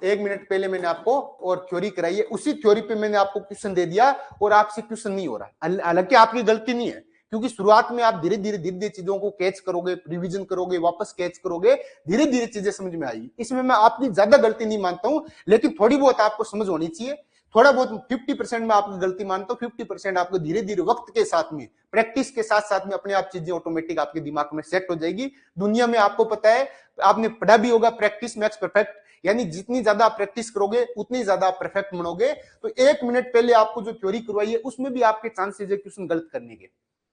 1 मिनट पहले मैंने आपको और थ्योरी कराई है, उसी थ्योरी पे मैंने आपको क्वेश्चन दे दिया और आपसे क्वेश्चन नहीं हो रहा। हालांकि आपकी गलती नहीं है, क्योंकि शुरुआत में आप धीरे धीरे चीजों को कैच करोगे, रिवीजन करोगे, वापस कैच करोगे, धीरे धीरे चीजें समझ में आएगी। इसमें मैं आपकी ज्यादा गलती नहीं मानता हूं, लेकिन थोड़ी बहुत आपको समझ होनी चाहिए। थोड़ा बहुत 50% में आपकी गलती मानता हूं, 50% आपको धीरे धीरे वक्त के साथ में, प्रैक्टिस के साथ साथ में अपने आप चीजें ऑटोमेटिक आपके दिमाग में सेट हो जाएगी। दुनिया में आपको पता है, आपने पढ़ा भी होगा, प्रैक्टिस मेक्स परफेक्ट, यानी जितनी ज्यादा आप प्रैक्टिस करोगे उतनी ज्यादा आप परफेक्ट बनोगे। तो 1 मिनट पहले आपको जो थ्योरी करवाई है उसमें भी आपके चांसेस है क्वेश्चन गलत करने के।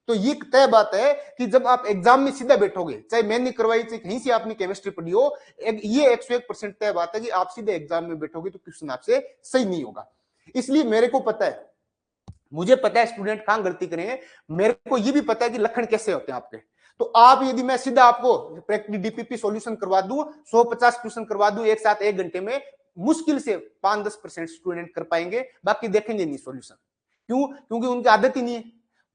तो ये तय बात है कि जब आप एग्जाम में सीधा बैठोगे, चाहे मैंने करवाई, चाहे कहीं से आपने केमिस्ट्री पढ़ी हो, ये 101% तय बात है कि आप सीधे एग्जाम में बैठोगे तो क्वेश्चन आपसे सही नहीं होगा। इसलिए मेरे को पता है, मुझे पता है स्टूडेंट कहां गलती करेंगे, मेरे को ये भी पता है कि लक्षण कैसे होते हैं आपके। तो आप यदि मैं सीधा आपको डीपीपी सॉल्यूशन करवा दूं, 150 क्वेश्चन करवा दूं एक साथ 1 घंटे में, मुश्किल से 5-10% स्टूडेंट कर पाएंगे, बाकी देखेंगे नहीं सॉल्यूशन। क्यों? क्योंकि उनकी आदत ही नहीं है।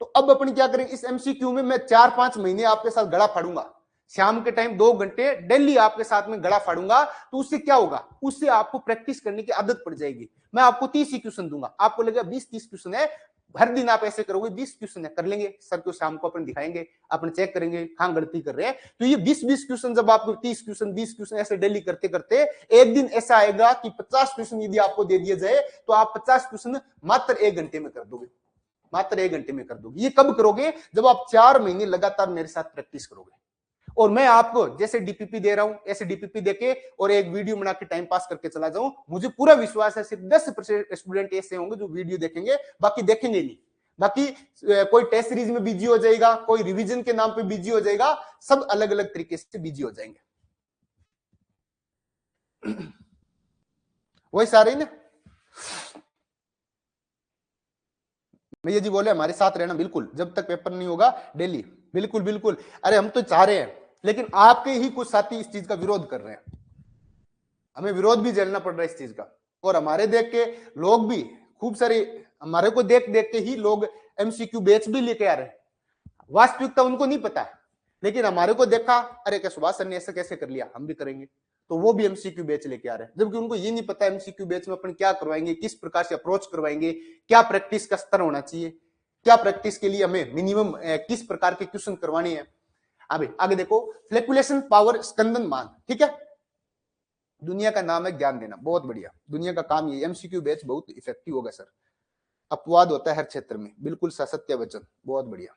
तो अब अपन क्या करेंगे, इस एमसीक्यू में मैं 4-5 महीने आपके साथ गड़ा फाड़ूंगा, शाम के टाइम 2 घंटे डेली आपके साथ में गड़ा फाड़ूंगा। तो उससे क्या होगा, उससे आपको प्रैक्टिस करने की आदत पड़ जाएगी। मैं आपको 30 ही क्वेश्चन दूंगा, आपको लगेगा 20-30 क्वेश्चन है, हर दिन आप ऐसे करोगे 20 क्वेश्चन है, कर लेंगे सर को, शाम को अपन दिखाएंगे, अपन चेक करेंगे कहां गलती कर रहे हैं। तो ये 20-20 क्वेश्चन, जब आपको 30 क्वेश्चन 20 क्वेश्चन ऐसे डेली करते करते एक दिन ऐसा आएगा कि 50 क्वेश्चन यदि आपको दे दिया जाए तो आप 50 क्वेश्चन मात्र 1 घंटे में कर दोगे, मात्र 1 घंटे में कर दोगे। ये कब करोगे, जब आप 4 महीने लगातार मेरे साथ प्रैक्टिस करोगे। और मैं आपको जैसे डीपीपी दे रहा हूं ऐसे डीपीपी देके और एक वीडियो बना के टाइम पास करके चला जाऊं, मुझे पूरा विश्वास है सिर्फ 10% स्टूडेंट ऐसे होंगे जो वीडियो देखेंगे, बाकी देखेंगे नहीं। बाकी कोई टेस्ट सीरीज में बिजी हो जाएगा, कोई रिवीजन के नाम पे बिजी हो जाएगा, सब अलग अलग तरीके से बिजी हो जाएंगे। वही सारे ना भैया जी बोले हमारे साथ रहना, बिल्कुल, जब तक पेपर नहीं होगा डेली, बिल्कुल बिल्कुल। अरे हम तो चाह रहे हैं, लेकिन आपके ही कुछ साथी इस चीज का विरोध कर रहे हैं, हमें विरोध भी झेलना पड़ रहा है इस चीज का। और हमारे देख के लोग भी खूब सारे, हमारे को देख देख के ही लोग एमसीक्यू बैच भी लेके आ रहे हैं। वास्तविकता उनको नहीं पता, लेकिन हमारे को देखा, अरे क्या सुभाष सर ने ऐसा कैसे कर लिया, हम भी करेंगे, तो वो भी एमसीक्यू बैच लेके आ रहे हैं। जबकि उनको ये नहीं पता एमसीक्यू बैच में अपन क्या करवाएंगे, किस प्रकार से अप्रोच करवाएंगे, क्या प्रैक्टिस का स्तर होना चाहिए, क्या प्रैक्टिस के लिए हमें मिनिमम किस प्रकार के क्वेश्चन करवाने हैं। अभी आगे देखो, फ्लैकुलेशन पावर स्कंदन मान, ठीक है, दुनिया का नाम है ज्ञान देना, बहुत बढ़िया, दुनिया का काम ये। एमसीक्यू बैच बहुत इफेक्टिव होगा सर, अपवाद होता है हर क्षेत्र में, बिल्कुल सत्य वचन, बहुत बढ़िया।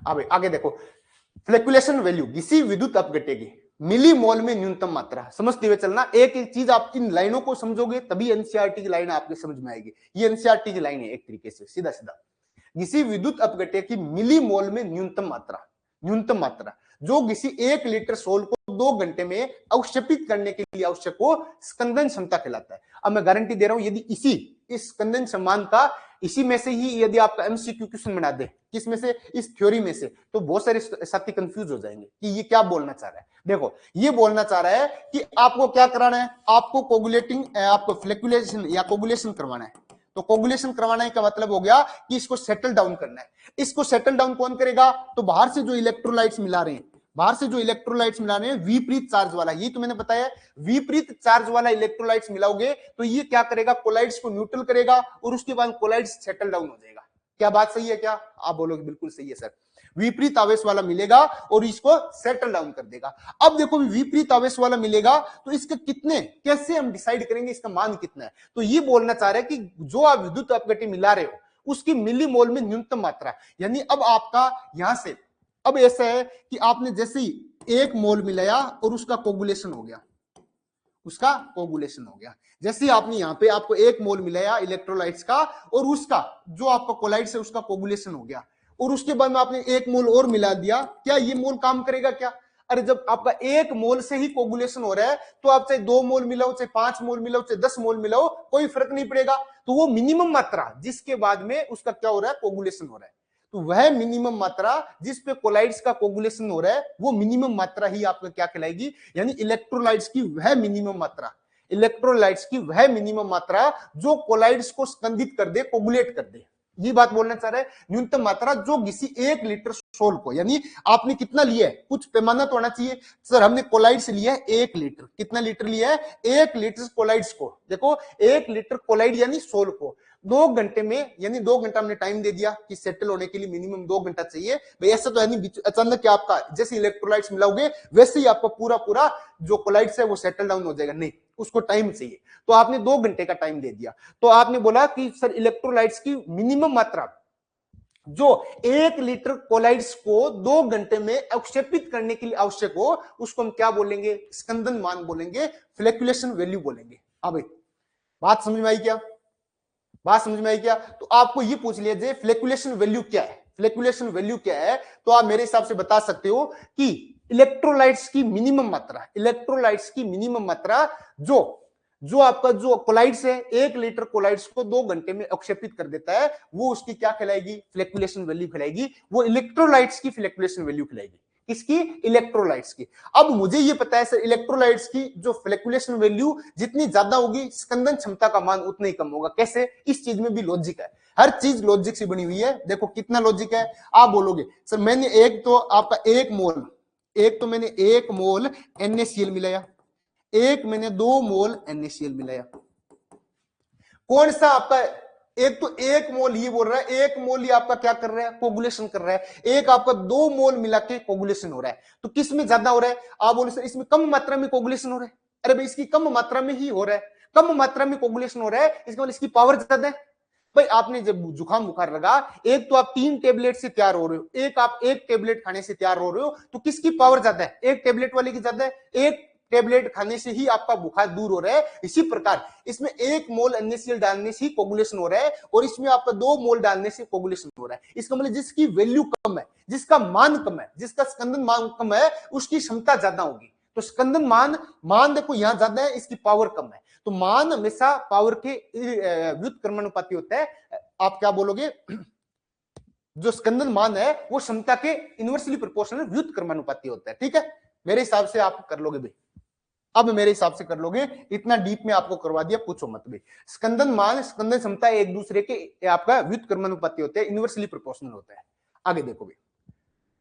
अब आगे देखो, फ्लैकुलेशन वैल्यू, किसी विद्युत अपघटे की मिली मोल में न्यूनतम मात्रा, समझते हुए चलना। एक एक चीज आप इन लाइनों को समझोगे तभी एनसीईआरटी की लाइन आपके समझ में आएगी। ये एनसीईआरटी की लाइन है एक तरीके से, सीधा सीधा। किसी विद्युत अपघटे की मिली मोल में न्यूनतम मात्रा, न्यूनतम मात्रा जो किसी 1 लीटर सोल को 2 घंटे में अवक्षेपित करने के लिए आवश्यक हो, स्कंदन क्षमता कहलाता है। अब मैं गारंटी दे रहा हूं, यदि इस स्कंदन समान का इसी में से ही यदि आपका एमसीक्यू क्वेश्चन बना दे, किस में से, इस थ्योरी में से, तो बहुत सारे साथी कंफ्यूज हो जाएंगे कि ये क्या बोलना चाह रहा है। देखो, ये बोलना चाह रहा है कि आपको क्या कराना है, आपको कोगुलेटिंग, आपको फ्लैकुलेशन या कोगुलेशन करवाना है। तो कोगुलेशन करवाने का मतलब हो गया कि इसको सेटल डाउन करना है। इसको सेटल डाउन कौन करेगा, तो बाहर से जो इलेक्ट्रोलाइट्स मिला रहे हैं बाहर से जो इलेक्ट्रोलाइट्स मिला रहे हैं विपरीत चार्ज वाला, ये तो मैंने बताया, विपरीत चार्ज वाला इलेक्ट्रोलाइट्स मिलाओगे तो ये क्या करेगा, कोलाइड्स को न्यूट्रल करेगा और उसके बाद कोलाइड्स सेटल डाउन हो जाएगा। क्या बात सही है क्या? आप बोलोगे बिल्कुल सही है सर। विपरीत आवेश वाला मिलेगा और इसको सेटल डाउन कर देगा। अब देखो विपरीत आवेश वाला मिलेगा तो इसके कितने, कैसे हम डिसाइड करेंगे इसका मान कितना है? तो ये बोलना चाह रहे हैं कि जो आप विद्युत अपघट्य मिला रहे हो उसकी मिलीमोल में न्यूनतम मात्रा, यानी अब आपका यहां से, अब ऐसा है कि आपने जैसे ही 1 मोल मिलाया और उसका कोगुलेशन हो गया, उसका कोगुलेशन हो गया, जैसे ही आपने यहां पे आपको 1 मोल मिलाया इलेक्ट्रोलाइट्स का और उसका जो आपका कोलाइड्स है उसका कोगुलेशन हो गया, और उसके बाद में आपने 1 मोल और मिला दिया, क्या ये मोल काम करेगा क्या? अरे जब आपका 1 मोल से ही कोगुलेशन हो रहा है तो आप चाहे 2 मोल मिलाओ, चाहे 5 मोल मिलाओ, चाहे 10 मोल मिलाओ, कोई फर्क नहीं पड़ेगा। तो वो मिनिमम मात्रा जिसके बाद में उसका क्या हो रहा है, कोगुलेशन हो रहा है, तो वह मिनिमम मात्रा जिस पे कोलाइड्स का कोगुलेशन हो रहा है वो मिनिमम मात्रा ही आपका क्या कहलाएगी, यानी इलेक्ट्रोलाइट्स की वह मिनिमम मात्रा, इलेक्ट्रोलाइट्स की वह मिनिमम मात्रा जो कोलाइड्स को स्कंदित कर दे, कोगुलेट कर दे। ये बात बोलना चाह रहे हैं, न्यूनतम मात्रा जो किसी 1 लीटर सोल को, यानी आपने कितना लिया है, कुछ पैमाना तो होना चाहिए। सर हमने कोलाइड्स लिया है 1 लीटर, कितना लीटर लिया है, 1 लीटर कोलाइड्स को। देखो 1 लीटर कोलाइड यानी सोल को 2 घंटे में, यानी 2 घंटा हमने टाइम दे दिया कि सेटल होने के लिए मिनिमम 2 घंटा चाहिए भाई। ऐसा तो है नहीं अचानक कि आपका जैसे इलेक्ट्रोलाइट्स मिलाओगे वैसे ही आपका पूरा पूरा जो कोलाइड्स है वो सेटल डाउन हो जाएगा, नहीं, उसको टाइम चाहिए। तो आपने 2 घंटे का टाइम दे दिया, तो आपने बोला कि सर इलेक्ट्रोलाइट्स की मिनिमम मात्रा जो 1 लीटर कोलाइड्स को 2 घंटे में अवक्षेपित करने के लिए आवश्यक हो उसको हम क्या बोलेंगे, स्कंदन मान बोलेंगे, फ्लैक्यूलेशन वैल्यू बोलेंगे। अब बात समझ में आई क्या? बात समझ में आई क्या? तो आपको ये पूछ लिया जाए फ्लैक्यूलेशन वैल्यू क्या है, फ्लैक्यूलेशन वैल्यू क्या है, तो आप मेरे हिसाब से बता सकते हो कि इलेक्ट्रोलाइट्स की मिनिमम मात्रा, इलेक्ट्रोलाइट्स की मिनिमम मात्रा जो आपका जो कोलाइड्स है 1 लीटर कोलाइड्स को 2 घंटे में अवक्षेपित कर देता है वो उसकी क्या कहलाएगी, फ्लैक्यूलेशन वैल्यू कहलाएगी। वो इलेक्ट्रोलाइट्स की फ्लैक्यूलेशन वैल्यू कहलाएगी, किसकी, इलेक्ट्रोलाइट्स की। अब मुझे ये पता है सर इलेक्ट्रोलाइट्स की जो फ्लैक्यूलेशन वैल्यू जितनी ज्यादा होगी स्कंदन क्षमता का मान उतना ही कम होगा। कैसे? इस चीज में भी लॉजिक है, हर चीज लॉजिक से बनी हुई है। देखो कितना लॉजिक है, आप बोलोगे सर मैंने एक तो आपका 1 मोल, एक तो मैंने 1 मोल NaCl मिलाया, एक मैंने 2 मोल NaCl मिलाया, कौन सा आपका, एक तो 1 मोल ये बोल रहा है, 1 मोल ये आपका क्या कर रहा है, कोगुलेशन कर रहा है, एक आपका 2 मोल मिला के कोगुलेशन हो रहा है। तो किस में ज्यादा हो रहा है? आप बोले सर इसमें कम मात्रा में कोगुलेशन हो रहा है। अरे भाई इसकी कम मात्रा में ही हो रहा है, कम मात्रा में कोगुलेशन हो रहा है, इसका मतलब इसकी पावर ज्यादा है। भाई आपने जब जुकाम बुखार लगा, एक तो आप 3 टेबलेट से तैयार हो रहे हो, एक आप 1 टेबलेट खाने से तैयार हो रहे हो, तो किसकी पावर ज्यादा है, 1 टेबलेट वाले की ज्यादा है, 1 टेबलेट खाने से ही आपका बुखार दूर हो रहा है। इसी प्रकार इसमें 1 मोल NaCl डालने से ही कोगुलेशन हो रहा है और इसमें आपका 2 मोल डालने से कोगुलेशन हो रहा है। इसका मतलब जिसकी वैल्यू कम है, जिसका मान कम है, जिसका स्कंदन मान कम है उसकी क्षमता ज्यादा होगी। तो स्कंदन मान देखो यहां ज्यादा है, इसकी पावर कम है, तो मान हमेशा पावर के व्युत्क्रमानुपाती होता है। आप क्या बोलोगे, जो स्कंदन मान है वो क्षमता के इनवर्सली प्रोपोर्शनल व्युत्क्रमानुपाती होता है। ठीक है, मेरे हिसाब से आप कर लोगे भाई, अब मेरे हिसाब से कर लोगे, इतना डीप में आपको करवा दिया, पूछो मत भाई। स्कंदन मान, स्कंदन क्षमता एक दूसरे के आपका व्युत्क्रमानुपाती होते हैं, इनवर्सली प्रोपोर्शनल होता है। आगे देखो भाई,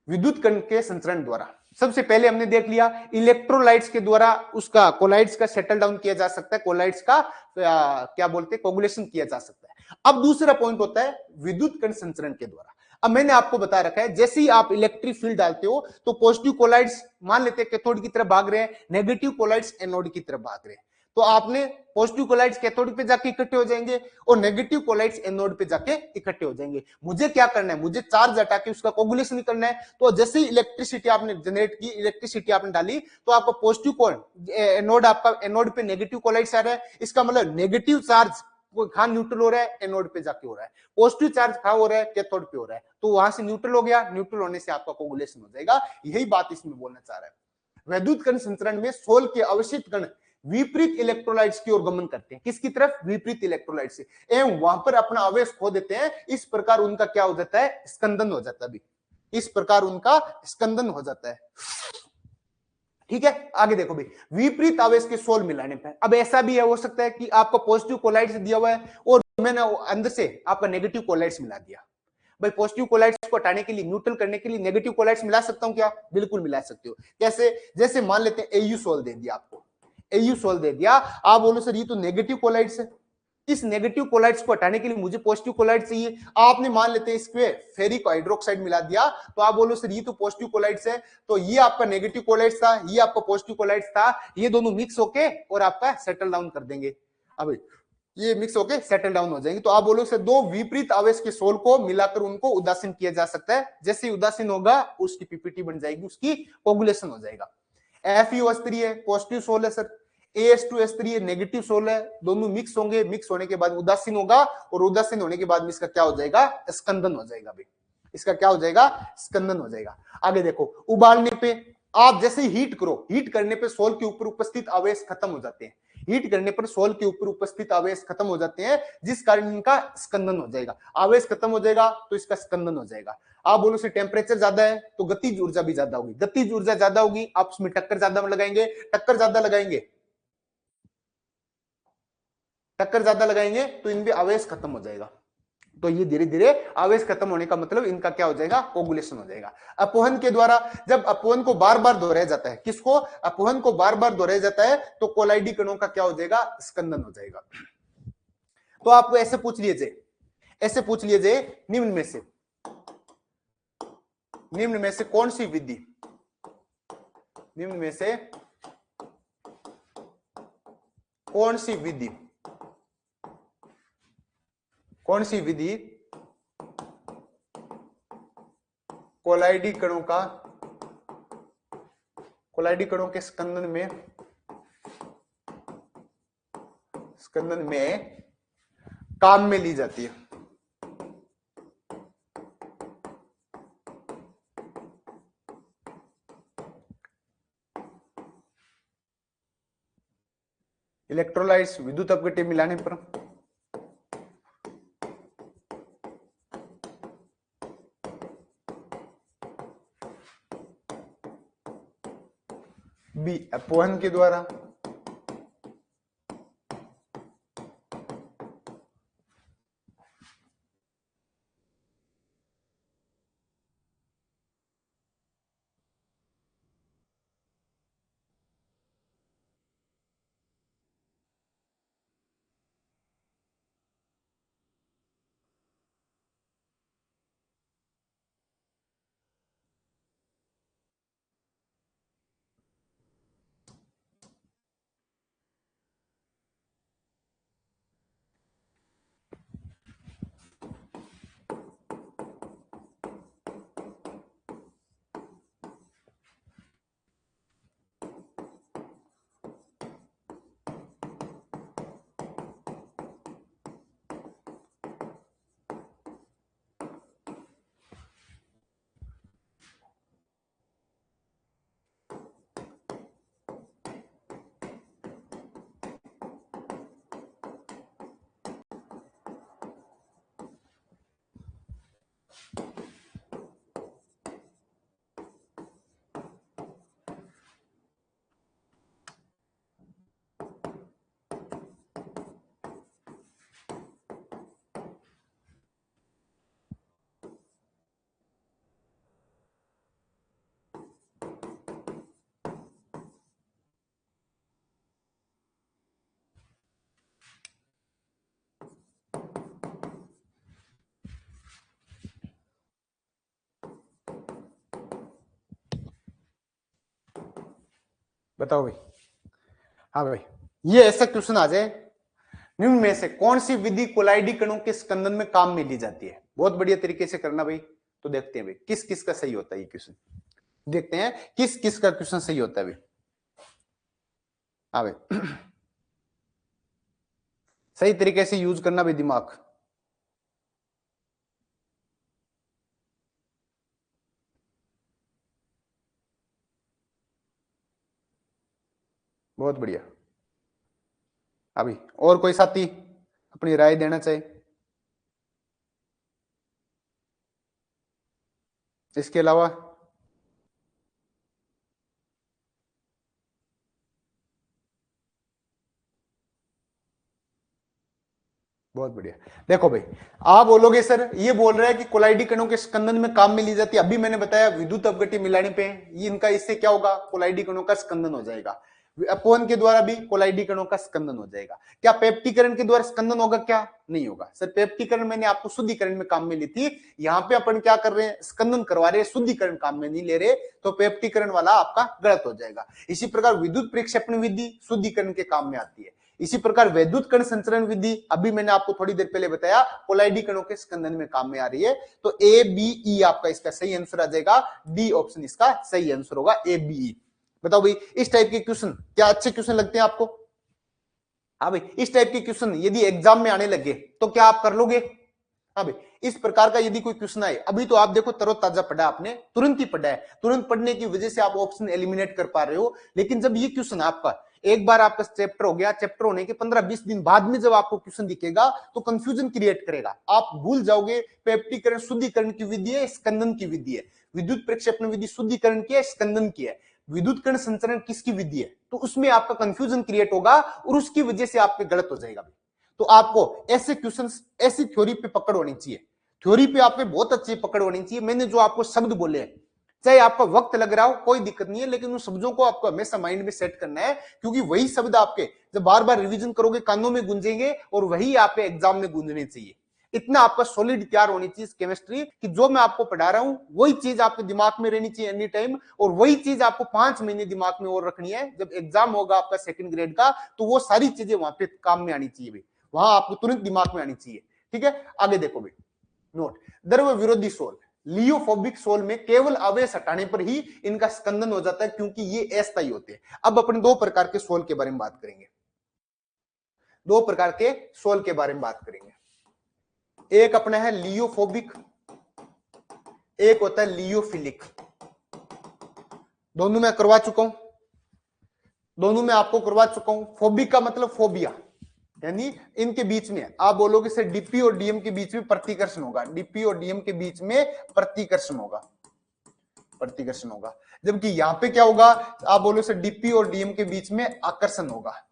विद्युत कण के संचरण द्वारा, सबसे पहले हमने देख लिया इलेक्ट्रोलाइट्स के द्वारा उसका कोलाइड्स का सेटल डाउन किया जा सकता है, कोलाइड्स का क्या बोलते हैं, कोगुलेशन किया जा सकता है। अब दूसरा पॉइंट होता है विद्युत कण संचरण के द्वारा। अब मैंने आपको बता रखा है जैसे ही आप इलेक्ट्रिक फील्ड डालते हो तो पॉजिटिव कोलाइड्स मान लेते हैं कैथोड की तरफ भाग रहे हैं, नेगेटिव कोलाइड्स एनोड की तरफ भाग रहे हैं। तो आपने पॉजिटिव कोलाइड्स कैथोड पे जाके इकट्ठे हो जाएंगे और नेगेटिव कोलाइड्स एनोड पे जाके इकट्ठे हो जाएंगे। मुझे क्या करना है, मुझे चार्ज हटा के उसका कोगुलेशन करना है। तो जैसे ही इलेक्ट्रिसिटी आपने जनरेट की, इलेक्ट्रिसिटी आपने डाली, तो आपका पॉजिटिव कोल एनोड, आपका एनोड पे नेगेटिव कोलाइड्स आ रहा है, इसका मतलब नेगेटिव चार्ज कहां न्यूट्रल हो रहा है, एनोड पे जाके हो रहा है, पॉजिटिव चार्ज कहां हो रहा है, कैथोड पे हो रहा है, तो वहां से न्यूट्रल हो गया, न्यूट्रल होने से आपका कोगुलेशन हो जाएगा। यही बात इसमें बोलना चाह रहा है। विद्युत कण संचरण में सोल के अवशिष्ट कण विपरीत इलेक्ट्रोलाइट्स की ओर गमन करते हैं, किसकी तरफ, विपरीत इलेक्ट्रोलाइट से, एवं वहां पर अपना आवेश खो देते हैं। इस प्रकार उनका क्या हो जाता है, स्कंदन हो जाता है, इस प्रकार उनका स्कंदन हो जाता है। ठीक है, आगे देखो भाई, विपरीत आवेश के सोल मिलाने पे, अब ऐसा भी है, हो सकता है कि आपका पॉजिटिव कोलाइड्स दिया हुआ है और मैंने अंदर से आपका नेगेटिव कोलाइड्स मिला दिया। भाई पॉजिटिव कोलाइड्स को हटाने के लिए, न्यूट्रल करने के लिए नेगेटिव कोलाइड्स मिला सकता हूं क्या? बिल्कुल मिला सकते हो। कैसे? जैसे मान लेते हैं एयू सोल दे दिया आपको, एयू सोल दे दिया, आप बोलो सर ये तो नेगेटिव कोलाइड्स है, इस नेगेटिव कोलाइड्स को हटाने के लिए मुझे पॉजिटिव कोलाइड चाहिए। आपने मान लेते हैं इसके फेरिक हाइड्रोक्साइड मिला दिया, तो आप बोलो सर ये तो पॉजिटिव कोलाइड्स है, तो ये आपका नेगेटिव कोलाइड्स था, ये आपका पॉजिटिव कोलाइड्स था, ये दोनों मिक्स होके और आपका सेटल डाउन कर देंगे। अब ये मिक्स होके सेटल डाउन हो जाएंगे। तो आप बोलो सर दो विपरीत आवेश के सोल को मिलाकर उनको उदासीन किया जा सकता है। जैसे ही उदासीन होगा उसकी पीपीटी बन जाएगी, उसकी कोगुलेशन हो जाएगा। FeO3 है, पॉजिटिव सोल है सर, AS2S3 है, नेगेटिव सोल है, दोनों मिक्स होंगे, मिक्स होने के बाद उदासीन होगा और उदासीन होने के बाद में इसका क्या हो जाएगा? स्कंदन हो जाएगा भाई, इसका क्या हो जाएगा? स्कंदन हो जाएगा। आगे देखो, उबालने पे आप जैसे ही हीट करो, हीट करने पे सोल के ऊपर उपस्थित आवेश खत्म हो जाते हैं, हीट करने पर सोल के ऊपर उपस्थित आवेश खत्म हो जाते हैं, जिस कारण इनका स्कंदन हो जाएगा। आवेश खत्म हो जाएगा तो इसका स्कंदन हो जाएगा। आप बोलो से टेम्परेचर ज्यादा है तो गतिज ऊर्जा भी ज्यादा होगी, गतिज ऊर्जा ज्यादा होगी, आप उसमें टक्कर ज्यादा लगाएंगे, टक्कर ज्यादा लगाएंगे, टक्कर ज्यादा लगाएंगे तो इनमें आवेश खत्म हो जाएगा। तो ये धीरे धीरे आवेश खत्म होने का मतलब इनका क्या हो जाएगा? कोगुलेशन हो जाएगा। अपवहन के द्वारा, जब अपवहन को बार बार दोहराया जाता है, किसको? अपवहन को बार बार दोहराया जाता है, तो कोलाइडी कणों का क्या हो जाएगा? स्कंदन हो जाएगा। तो आपको ऐसे पूछ लीजिए, ऐसे पूछ लीजिए, निम्न में से कौन सी विधि, निम्न में से कौन सी विधि, कौन सी विधि कोलाइडी कणों का, कोलाइडी कणों के स्कंदन में काम में ली जाती है? इलेक्ट्रोलाइट्स विद्युत अपघट्य मिलाने पर, बी अपवहन के द्वारा, बताओ भाई। हाँ भाई, ये ऐसा क्वेश्चन आ जाए, निम्न में से कौन सी विधि कोलाइडी कणों के स्कंदन में काम में ली जाती है? बहुत बढ़िया तरीके से करना भाई। तो देखते हैं भाई किस किस का सही होता है ये क्वेश्चन, देखते हैं किस किस का क्वेश्चन सही होता है भाई। हाँ भाई, सही तरीके से यूज करना भाई दिमाग। बहुत बढ़िया। अभी और कोई साथी अपनी राय देना चाहे? इसके अलावा बहुत बढ़िया। देखो भाई, आप बोलोगे सर ये बोल रहा है कि कोलाइडी कणों के स्कंदन में काम में ली जाती है। अभी मैंने बताया विद्युत अपघट्य मिलाने पे ये इनका इससे क्या होगा, कोलाइडी कणों का स्कंदन हो जाएगा। अपवन के द्वारा भी कोलाइडी कणों का स्कंदन हो जाएगा। क्या पेप्टीकरण के द्वारा स्कंदन होगा? क्या नहीं होगा सर। पेप्टीकरण मैंने आपको शुद्धिकरण में काम में ली थी, यहाँ पे अपन क्या कर रहे हैं, स्कंदन करवा रहे हैं, शुद्धिकरण काम में नहीं ले रहे, तो पेप्टीकरण वाला आपका गलत हो जाएगा। इसी प्रकार विद्युत प्रेक्षेपण विधि शुद्धिकरण के काम में आती है। इसी प्रकार वैद्युत कण संचरण विधि अभी मैंने आपको थोड़ी देर पहले बताया कोलाइडी कणों के स्कंदन में काम में आ रही है। तो ए बी ई आपका इसका सही आंसर आ जाएगा, डी ऑप्शन इसका सही आंसर होगा, ए बी ई। बताओ भाई इस टाइप के क्वेश्चन क्या अच्छे क्वेश्चन लगते हैं आपको? हाँ भाई, इस टाइप के क्वेश्चन यदि एग्जाम में आने लगे तो क्या आप कर लोगे? हाँ भाई, इस प्रकार का यदि कोई क्वेश्चन आए, अभी तो आप देखो तरोताजा पढ़ा आपने, तुरंत ही पढ़ा है, तुरंत पढ़ने की वजह से आप ऑप्शन एलिमिनेट कर पा रहे हो। लेकिन जब ये क्वेश्चन आपका एक बार आपका चैप्टर हो गया, चैप्टर होने के 15-20 दिन बाद में जब आपको क्वेश्चन दिखेगा तो कंफ्यूजन क्रिएट करेगा, आप भूल जाओगे पेप्टीकरण शुद्धिकरण की विधि है, स्कंदन की विधि है, विद्युत प्रेक्षेपण विधि शुद्धिकरण की है, स्कंदन की है, विद्युत कण संचरण किसकी विधि है, तो उसमें आपका कंफ्यूजन क्रिएट होगा और उसकी वजह से आपके गलत हो जाएगा। तो आपको ऐसे क्वेश्चंस, ऐसी थ्योरी पे पकड़ होनी चाहिए, थ्योरी पे आप पे बहुत अच्छी पकड़ होनी चाहिए। मैंने जो आपको शब्द बोले हैं, चाहे आपका वक्त लग रहा हो कोई दिक्कत नहीं है, लेकिन उन शब्दों को आपको हमेशा माइंड में सेट करना है, क्योंकि वही शब्द आपके जब बार बार रिवीजन करोगे कानों में गूंजेंगे और वही आपके एग्जाम में गूंजने चाहिए। इतना आपका सॉलिड तैयार होनी चाहिए केमिस्ट्री कि जो मैं आपको पढ़ा रहा हूं वही चीज आपके दिमाग में रहनी चाहिए एनी टाइम, और वही चीज आपको 5 महीने दिमाग में और रखनी है। जब एग्जाम होगा आपका सेकंड ग्रेड का तो वो सारी चीजें वहां पे काम में आनी चाहिए भाई, वहां आपको तुरंत दिमाग में आनी चाहिए। ठीक है, आगे देखो भाई, नोट, द्रव विरोधी सोल, लियोफोबिक सोल में केवल आवेश हटाने पर ही इनका स्कंदन हो जाता है, क्योंकि ये अस्थायी होते हैं। अब अपने दो प्रकार के सोल के बारे में बात करेंगे, दो प्रकार के सोल के बारे में बात करेंगे। एक अपना है लियोफोबिक, एक होता है लियोफिलिक। दोनों में करवा चुका हूं, दोनों में आपको करवा चुका हूं। फोबिक का मतलब फोबिया, यानी इनके बीच में आप बोलोगे सर डीपी और डीएम के बीच में प्रतिकर्षण होगा, डीपी और डीएम के बीच में प्रतिकर्षण होगा, प्रतिकर्षण होगा। जबकि यहां पे क्या होगा, आप बोलो सर डीपी और डीएम के बीच में आकर्षण होगा,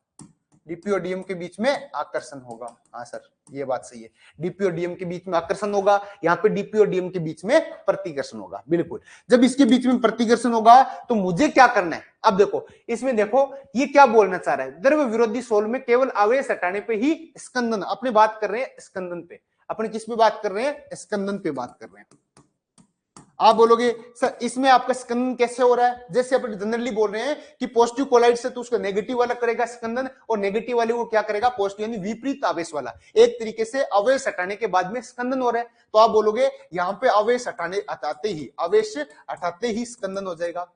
डीपी और डीएम के बीच में आकर्षण होगा। हाँ सर ये बात सही है, डीपी और डीएम के बीच में आकर्षण होगा, यहाँ पे डीपी और डीएम के बीच में प्रतिकर्षण होगा। बिल्कुल, जब इसके बीच में प्रतिकर्षण होगा तो मुझे क्या करना है, अब देखो इसमें देखो ये क्या बोलना चाह रहा है, द्रव विरोधी सोल में केवल आवेश हटाने पे ही स्कंदन, अपने बात कर रहे हैं स्कंदन पे, अपने किस पे बात कर रहे हैं, स्कंदन पे बात कर रहे हैं। आप बोलोगे सर इसमें आपका स्कंदन कैसे हो रहा है, जैसे अपन जनरली बोल रहे हैं कि पॉजिटिव कोलाइड से तो उसका नेगेटिव वाला करेगा स्कंदन, और नेगेटिव वाले को क्या करेगा, पॉजिटिव यानी विपरीत आवेश वाला। एक तरीके से आवेश हटाने के बाद में स्कंदन हो रहा है, तो आप बोलोगे यहां पे आवेश हटाते ही, आवेश हटाते ही स्कंदन हो जाएगा,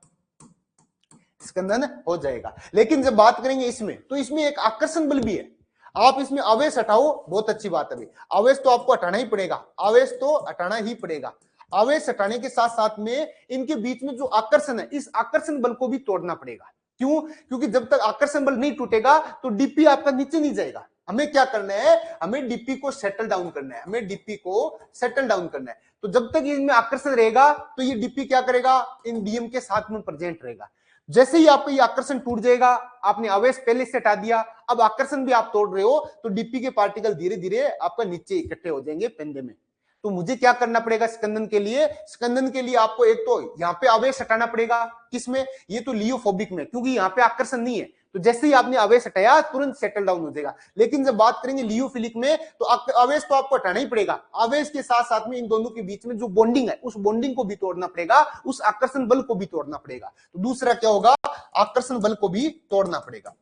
स्कंदन हो जाएगा। लेकिन जब बात करेंगे इसमें, तो इसमें एक आकर्षण बल भी है। आप इसमें आवेश हटाओ, बहुत अच्छी बात है, आवेश तो आपको हटाना ही पड़ेगा, आवेश तो हटाना ही पड़ेगा। आवेश हटाने के साथ साथ में इनके बीच में जो आकर्षण है, इस आकर्षण बल को भी तोड़ना पड़ेगा। क्यों? क्योंकि जब तक आकर्षण बल नहीं टूटेगा तो डीपी आपका नीचे नहीं जाएगा। हमें क्या करना है, हमें डीपी को सेटल डाउन करना है, हमें डीपी को सेटल डाउन करना है। तो जब तक इनमें आकर्षण रहेगा तो ये डीपी क्या करेगा, इन डीएम के साथ में प्रेजेंट रहेगा। जैसे ही आपका ये आकर्षण टूट जाएगा, आपने आवेश पहले से हटा दिया, अब आकर्षण भी आप तोड़ रहे हो, तो डीपी के पार्टिकल धीरे धीरे आपका नीचे इकट्ठे हो जाएंगे पेंदे में। तो मुझे क्या करना पड़ेगा स्कंदन के लिए, स्कंदन के लिए आपको एक तो यहाँ पे आवेश हटाना पड़ेगा, किसमें, ये तो लियोफोबिक में, क्योंकि यहाँ पे आकर्षण नहीं है, तो जैसे ही आपने आवेश हटाया तुरंत सेटल डाउन हो जाएगा। लेकिन जब बात करेंगे लियोफिलिक में, तो आवेश तो आपको हटाना ही पड़ेगा, आवेश के साथ साथ में इन दोनों के बीच में जो बॉन्डिंग है, उस बॉन्डिंग को भी तोड़ना पड़ेगा, उस आकर्षण बल को भी तोड़ना पड़ेगा। तो दूसरा क्या होगा, आकर्षण बल को भी तोड़ना पड़ेगा,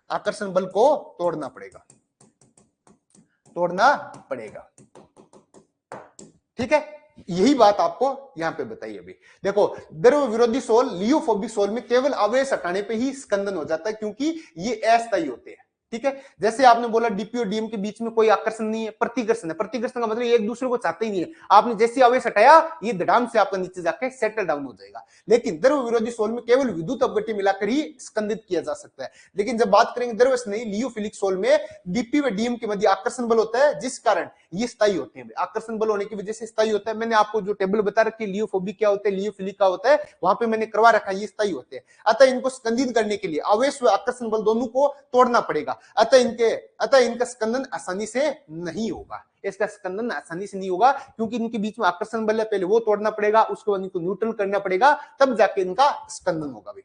आकर्षण बल को तोड़ना पड़ेगा, तोड़ना पड़ेगा। ठीक है, यही बात आपको यहां पे बताइए। अभी देखो, द्रव विरोधी सोल, लियोफोबिक सोल में केवल आवेश हटाने पे ही स्कंदन हो जाता है, क्योंकि ये अस्थायी होते हैं। ठीक है, जैसे आपने बोला डीपी और डीएम के बीच में कोई आकर्षण नहीं है, प्रतिकर्षण है। प्रतिकर्षण का मतलब ये एक दूसरे को चाहते ही नहीं है, आपने जैसे आवेश हटाया ये धड़ाम से आपका नीचे जाके सेटल डाउन हो जाएगा। लेकिन द्रव विरोधी सोल में केवल विद्युत अपघट्य मिलाकर ही स्कंदित किया जा सकता है। लेकिन जब बात करेंगे द्रव स्नेही लियोफिलिक सोल में, डीपी व डीएम के मध्य आकर्षण बल होता है, जिस कारण ये स्थायी होते हैं। आकर्षण बल होने की वजह से स्थायी होता है। मैंने आपको जो टेबल बता रखी है, लियोफोबिक क्या होता है, लियोफिलिक का होता है, वहां पे मैंने करवा रखा है, ये स्थायी होते हैं। अतः इनको स्कंदित करने के लिए आवेश व आकर्षण बल दोनों को तोड़ना पड़ेगा। अतः इनका स्कंदन आसानी से नहीं होगा। इसका स्कंदन आसानी से नहीं होगा क्योंकि इनके बीच में आकर्षण बल है, पहले वो तोड़ना पड़ेगा, उसके बाद इनको न्यूट्रल करना पड़ेगा, तब जाके इनका स्कंदन होगा भाई।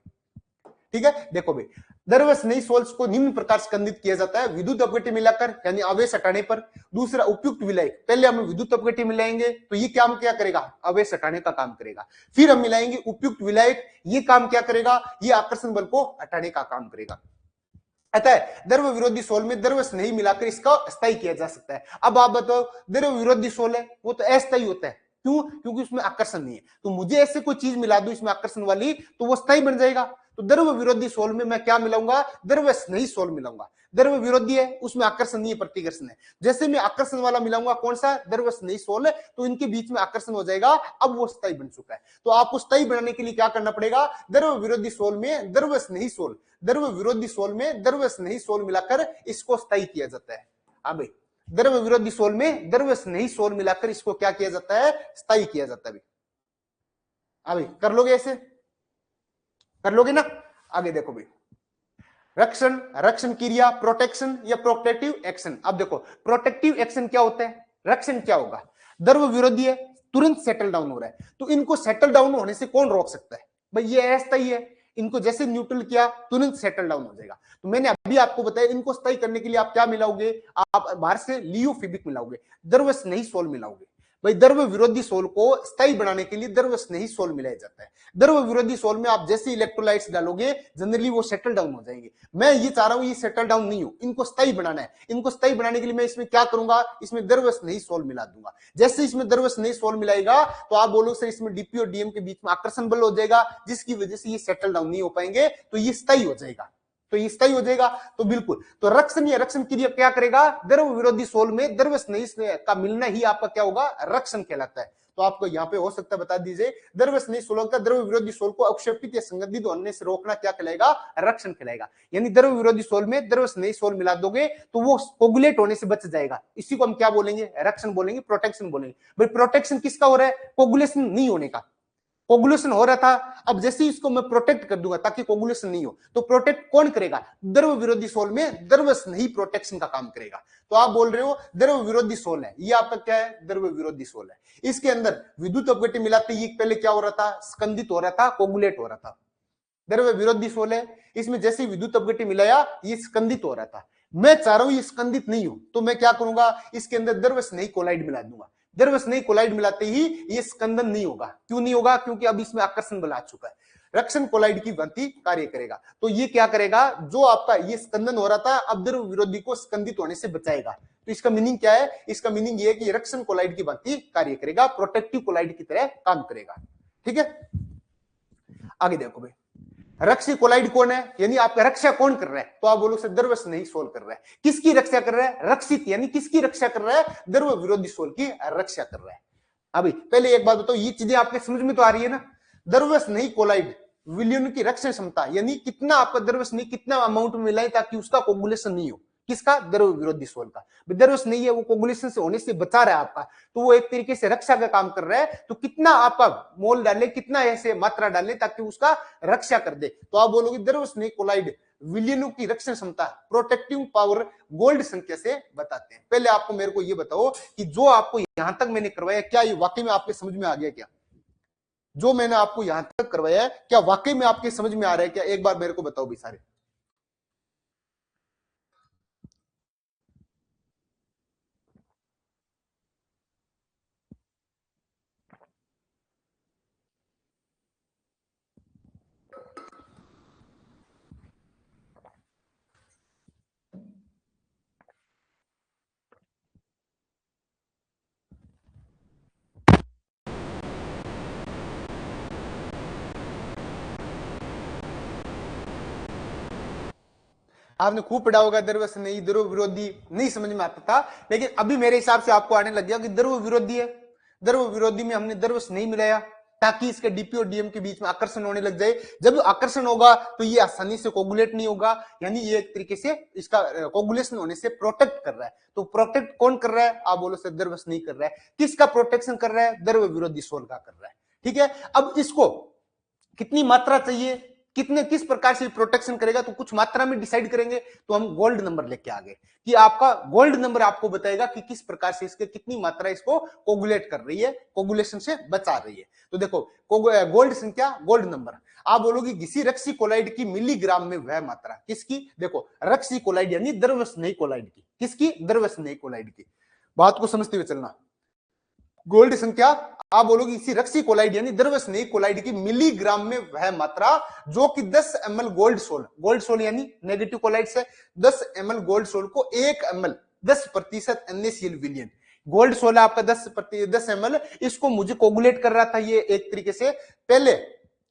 ठीक है, देखो भाई, द्रव स्नेही सोल्स को निम्न प्रकार स्कंदित किया जाता है, विद्युत अपघट्य मिलाकर यानी आवेश हटाने पर। दूसरा उपयुक्त विलायक, पहले हम विद्युत अपघट्य मिलाएंगे तो ये काम क्या करेगा, आवेश हटाने का काम करेगा। फिर हम मिलाएंगे उपयुक्त विलायक, ये काम क्या करेगा, ये आकर्षण बल को हटाने का काम करेगा। अतः द्रव विरोधी सोल में द्रव स्नेही मिलाकर इसका स्थायी किया जा सकता है। अब आप बताओ, द्रव विरोधी सोल है वो तो अस्थायी होता है, क्यों, क्योंकि उसमें आकर्षण नहीं है। तो मुझे ऐसे कोई चीज मिला दूं इसमें आकर्षण वाली तो वो स्थायी बन जाएगा। तो द्रव विरोधी सोल में मैं क्या मिलाऊंगा, द्रव स्नेही सोल मिलाऊंगा। द्रव विरोधी है उसमें आकर्षण नहीं है, प्रतिकर्षण है। जैसे मैं आकर्षण वाला मिलाऊंगा कौन सा, द्रव स्नेही सोल, तो इनके बीच में आकर्षण हो जाएगा, अब वो स्थायी बन चुका है। तो आपको स्थायी बनाने के लिए क्या करना पड़ेगा, द्रव विरोधी सोल में द्रव स्नेही सोल, द्रव विरोधी सोल में द्रव स्नेही सोल मिलाकर इसको स्थायी किया जाता है। अब भाई द्रव विरोधी सोल में द्रव स्नेही सोल मिलाकर इसको क्या किया जाता है, स्थायी किया जाता है। अभी कर लोगे, ऐसे कर लोगे ना। आगे देखो भाई, रक्षण, रक्षण क्रिया, प्रोटेक्शन या प्रोटेक्टिव एक्शन। अब देखो प्रोटेक्टिव एक्शन क्या होता है, रक्षण क्या होगा, द्रव विरोधी है, तुरंत सेटल डाउन हो रहा है, तो इनको सेटल डाउन होने से कौन रोक सकता है, भाई ये अस्थायी है, इनको जैसे न्यूट्रल किया तुरंत सेटल डाउन हो जाएगा। तो मैंने अभी आपको बताया, इनको स्थायी करने के लिए आप क्या मिलाओगे, आप बाहर से लियोफिबिक मिलाओगे, द्रव स्नेही सोल मिलाओगे। भाई द्रव विरोधी सोल को स्थायी बनाने के लिए द्रव स्नेही सोल मिलाया जाता है। द्रव विरोधी सोल में आप जैसे इलेक्ट्रोलाइट्स डालोगे जनरली वो सेटल डाउन हो जाएंगे। मैं ये चाह रहा हूं ये सेटल डाउन नहीं हो, इनको स्थायी बनाना है। इनको स्थायी बनाने के लिए मैं इसमें क्या करूंगा, इसमें द्रव स्नेही सोल मिला दूंगा। जैसे इसमें द्रव स्नेही सोल मिलाएगा तो आप बोलोगे सर इसमें डीपी और डीएम के बीच में आकर्षण बल हो जाएगा, जिसकी वजह से ये सेटल डाउन नहीं हो पाएंगे, तो ये स्थायी हो जाएगा, तो ये स्थायी हो जाएगा। तो बिल्कुल, तो रक्षण या रक्षण क्रिया क्या करेगा, द्रव विरोधी सोल में द्रव स्नेही का मिलना ही आपका क्या होगा, रक्षण कहलाता है। तो आपको यहाँ पे हो सकता है बता दीजिए, द्रव स्नेही सोल का द्रव विरोधी सोल को अवक्षेपित या संगठित होने से रोकना क्या कहलाएगा, रक्षण कहलाएगा। यानी द्रव विरोधी सोल में द्रव स्नेही सोल मिला दोगे तो वो कोगुलेट होने से बच जाएगा, इसी को हम क्या बोलेंगे, रक्षण बोलेंगे, प्रोटेक्शन बोलेंगे। भाई प्रोटेक्शन किसका हो रहा है, कोगुलेशन नहीं होने का, कोगुलेशन हो रहा था, अब जैसे इसको मैं प्रोटेक्ट कर दूंगा ताकि कोगुलेशन नहीं हो, तो प्रोटेक्ट कौन करेगा, द्रव विरोधी सोल में द्रव स्नेही प्रोटेक्शन का काम करेगा। तो आप बोल रहे हो द्रव विरोधी सोल है, ये आपका क्या है, द्रव विरोधी सोल है। इसके अंदर विद्युत अपघट्य मिलाते ही पहले क्या हो रहा था, स्कंदित हो रहा था, कोगुलेट हो रहा था। द्रव विरोधी सोल है, इसमें जैसे विद्युत अपघट्य मिलाया ये स्कंदित हो रहा था। मैं चाह रहा हूं ये स्कंदित नहीं हो, तो मैं क्या करूंगा, इसके अंदर द्रव स्नेही कोलाइड मिला दूंगा। द्रव स्नेही कोलाइड मिलाते ही ये स्कंदन नहीं होगा, क्यों नहीं होगा, क्योंकि अब इसमें आकर्षण बल आ चुका है, रक्षण कोलाइड की भांति कार्य करेगा। तो ये क्या करेगा, जो आपका ये स्कंदन हो रहा था अब द्रव विरोधी को स्कंदित होने से बचाएगा। तो इसका मीनिंग क्या है, इसका मीनिंग ये है कि रक्षण कोलाइड की भांति कार्य करेगा, प्रोटेक्टिव कोलाइड की तरह काम करेगा। ठीक है, आगे देखो भाई, रक्षी कोलाइड कौन है, यानी आपका रक्षा कौन कर रहा है, तो आप बोलो सर द्रव स्नेही सोल कर रहा है। किसकी रक्षा कर रहा है, रक्षित यानी किसकी रक्षा कर रहा है, द्रव विरोधी सोल की रक्षा कर रहा है। अभी पहले एक बात बताओ, ये चीजें आपके समझ में तो आ रही है ना, द्रव स्नेही कोलाइड विलयन की रक्षण क्षमता, यानी कितना आपका द्रव स्नेही कितना अमाउंट में मिलाए ताकि उसका कोगुलेशन नहीं हो, किसका, द्रव विरोधी सोल का। द्रव स्नेही है वो कोगुलेशन से होने से बचा रहा है आपका, तो वो एक तरीके से रक्षा का काम कर रहा है। तो कितना आपका मोल डाले, कितना ऐसे मात्रा डाले ताकि उसका रक्षा कर दे, तो आप बोलोगे द्रव स्नेही कोलाइड विलियनों की रक्षण क्षमता, प्रोटेक्टिव पावर गोल्ड संख्या से बताते हैं। पहले आपको मेरे को ये बताओ कि जो आपको यहां तक मैंने करवाया क्या ये वाकई में आपके समझ में आ गया क्या, जो मैंने आपको यहां तक करवाया है क्या वाकई में आपके समझ में आ रहा है क्या, एक बार मेरे को बताओ भी सारे। आपने खूब पढ़ा होगा द्रव स्नेही, द्रव विरोधी नहीं समझ में आता था, लेकिन अभी मेरे हिसाब से आपको आने लग गया कि द्रव विरोधी है, द्रव विरोधी में हमने द्रव स्नेही मिलाया ताकि इसके डीपी और डीएम के बीच में आकर्षण होने लग जाए। जब आकर्षण होगा तो ये आसानी से कोगुलेट नहीं होगा, यानी ये एक तरीके से इसका कोगुलेशन होने से प्रोटेक्ट कर रहा है। तो प्रोटेक्ट कौन कर रहा है, आप बोलो सर द्रव स्नेही कर रहा है। किसका प्रोटेक्शन कर रहा है, द्रव विरोधी सोल का कर रहा है। ठीक है, अब इसको कितनी मात्रा चाहिए, कितने किस प्रकार से प्रोटेक्शन करेगा, तो कुछ मात्रा में डिसाइड करेंगे। तो हम गोल्ड नंबर लेके आ गए कि आपका गोल्ड नंबर आपको बताएगा कि किस प्रकार से इसके कितनी मात्रा इसको कोगुलेट कर रही है, कोगुलेशन से बचा रही है। तो देखो गोल्ड संख्या, गोल्ड नंबर, आप बोलोगे किसी रक्सी कोलाइड की मिलीग्राम में वह मात्रा, किसकी, देखो रक्सी कोलाइड यानी द्रव्य स्नेही कोलाइड की, किसकी, द्रव्य स्नेही कोलाइड की, बात को समझते हुए चलना। गोल्ड संख्या, आप बोलोगे इसी रक्सी कोलाइड यानी द्रव्य स्नेही कोलाइड की मिलीग्राम में वह मात्रा जो कि 10 ml गोल्ड सोल यानी नेगेटिव कोलाइड से 10 ml गोल्ड सोल को 1 ml 10% NaCl विलियन, गोल्ड सोल है आपका 10 ml, इसको मुझे कोगुलेट कर रहा था ये एक तरीके से। पहले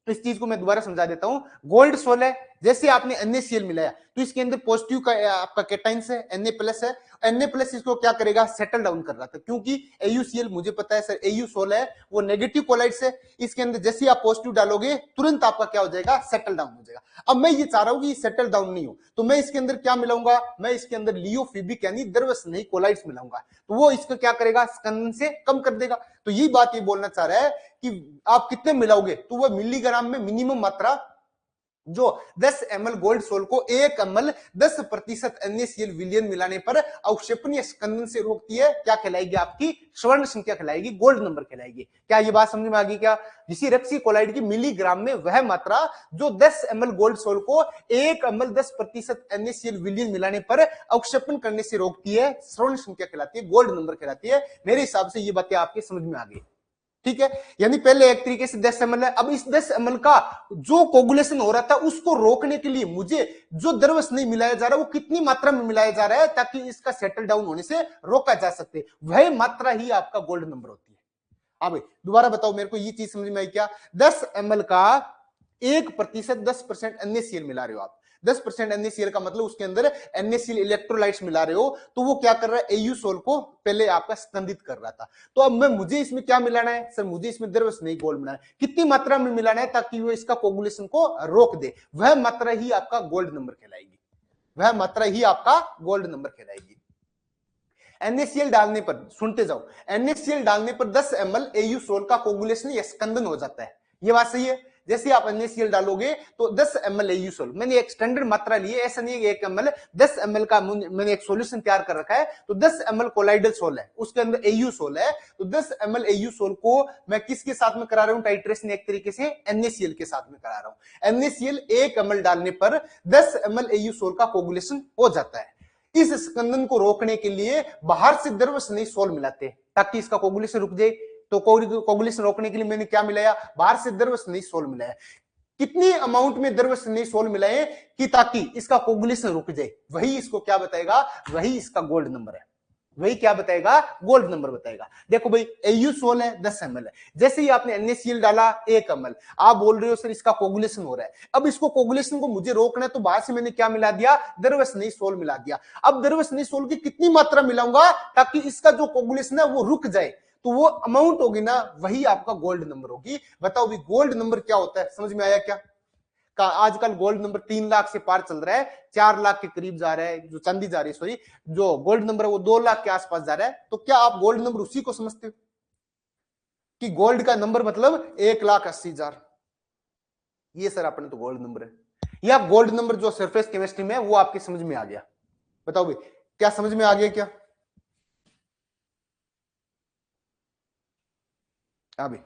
इस चीज को मैं दोबारा समझा देता हूं। गोल्ड सोल है, जैसे आपने NaCl मिलाया तो इसके अंदर पॉजिटिव का आपका कैटाइंस है, Na+ है, Na+ इसको क्या करेगा, सेटल डाउन कर रहा था, क्योंकि AuCl मुझे पता है सर Au सोल है वो नेगेटिव कोलाइड से, इसके अंदर जैसे आप पॉजिटिव डालोगे तुरंत आपका क्या हो जाएगा, सेटल डाउन हो जाएगा। अब मैं ये चाह रहा हूं कि सेटल डाउन नहीं हो, तो मैं इसके अंदर क्या मिलाऊंगा, मैं इसके अंदर लियोफिबिक यानी द्रव्य स्नेही कोलाइड्स मिलाऊंगा, तो वो इसका क्या करेगा, स्कंदन से कम कर देगा। तो ये बात ये बोलना चाह रहा है कि आप कितने मिलाओगे, तो वह मिलीग्राम में मिनिमम मात्रा जो 10 ml गोल्ड सोल को 1 ml 10% NaCl विलियन मिलाने पर अवक्षेपण या स्कंदन से रोकती है, क्या कहलाएगी, आपकी स्वर्ण संख्या कहलाएगी, गोल्ड नंबर कहलाएगी। क्या ये बात समझ में आ गई क्या, किसी रक्सी कोलाइड की मिलीग्राम में वह मात्रा जो 10 ml गोल्ड सोल को 1 ml 10% NaCl विलियन मिलाने पर अवक्षेपण करने से रोकती है, स्वर्ण संख्या कहलाती है, गोल्ड नंबर कहलाती है। मेरे हिसाब से ये बातें आपके समझ में आ गई, ठीक है। यानी पहले एक तरीके से 10 ml है, अब इस 10 ml का जो कोगुलेशन हो रहा था उसको रोकने के लिए मुझे जो द्रव्य नहीं मिलाया जा रहा है वो कितनी मात्रा में मिलाया जा रहा है ताकि इसका सेटल डाउन होने से रोका जा सके, वह मात्रा ही आपका गोल्ड नंबर होती है। अब दोबारा बताओ मेरे को ये चीज समझ में आई क्या, 10 ml का 1% 10% NaCl मिला रहे हो आप, 10% NaCl का मतलब उसके अंदर NaCl इलेक्ट्रोलाइट्स मिला रहे हो, तो वो क्या कर रहा है, Au सोल को पहले आपका स्कंदित कर रहा था। तो अब मुझे इसमें क्या मिलाना है सर, मुझे इसमें द्रव्य स्नेही गोल्ड मिलाना है, कितनी मात्रा में मिलाना है ताकि वो इसका कोगुलेशन को रोक दे, वह मात्रा ही आपका गोल्ड नंबर कहलाएगी, वह मात्रा ही आपका गोल्ड नंबर कहलाएगी। NaCl डालने पर, सुनते जाओ, NaCl डालने पर 10 ml Au सोल का कोगुलेशन या स्कंदन हो जाता है, ये बात सही है। जैसे आप NaCl डालोगे तो 10 ml Au सोल, मैंने एक स्टैंडर्ड मात्रा ली है, ऐसा नहीं है 1 ml 10 ml का मैंने एक सॉल्यूशन तैयार कर रखा है, तो 10 ml कोलाइडल सोल है, उसके अंदर Au सोल है, तो 10 ml Au सोल को मैं किसके साथ में करा रहा हूं टाइट्रेशन, एक तरीके से NaCl के साथ में करा रहा हूं। NaCl 1 ml डालने पर 10 ml Au सोल का कोगुलेशन हो जाता है। इस स्कंदन को रोकने के लिए बाहर से द्रव्य स्नेही सोल मिलाते हैं ताकि इसका कोगुलेशन रुक जाए, तो कोगुलेशन रोकने के लिए मैंने क्या मिलाया, बाहर से द्रव्य स्नेही सोल मिलाया। कितनी अमाउंट में द्रव्य स्नेही सोल मिलाए कि ताकि इसका कोगुलेशन रुक जाए, वही इसको क्या बताएगा, वही इसका गोल्ड नंबर है, वही क्या बताएगा, गोल्ड नंबर बताएगा। देखो भाई Au सोल है 10 ml है, जैसे ही आपने NaCl डाला 1 ml, आप बोल रहे हो सर इसका कोगुलेशन हो रहा है, अब इसको कोगुलेशन को मुझे रोकना है तो बाहर से मैंने क्या मिला दिया, द्रव्य स्नेही सोल मिला दिया। अब द्रव्य स्नेही सोल की कितनी मात्रा मिलाऊंगा ताकि इसका जो कोगुलेशन है वो रुक जाए, तो वो अमाउंट होगी ना, वही आपका गोल्ड नंबर होगी। बताओ भी गोल्ड नंबर क्या होता है, समझ में आया क्या, का आजकल गोल्ड नंबर 3 लाख से पार चल रहा है, 4 लाख के करीब जा रहा है, जो चांदी जा रही है, सॉरी जो गोल्ड नंबर है वो 2 लाख के आसपास जा रहा है। तो क्या आप गोल्ड नंबर उसी को समझते हो कि गोल्ड का नंबर मतलब 1,80,000, ये सर अपने तो गोल्ड नंबर है, या गोल्ड नंबर जो सरफेस केमिस्ट्री में है वो आपके समझ में आ गया। बताओ भाई क्या समझ में आ गया क्या, भाई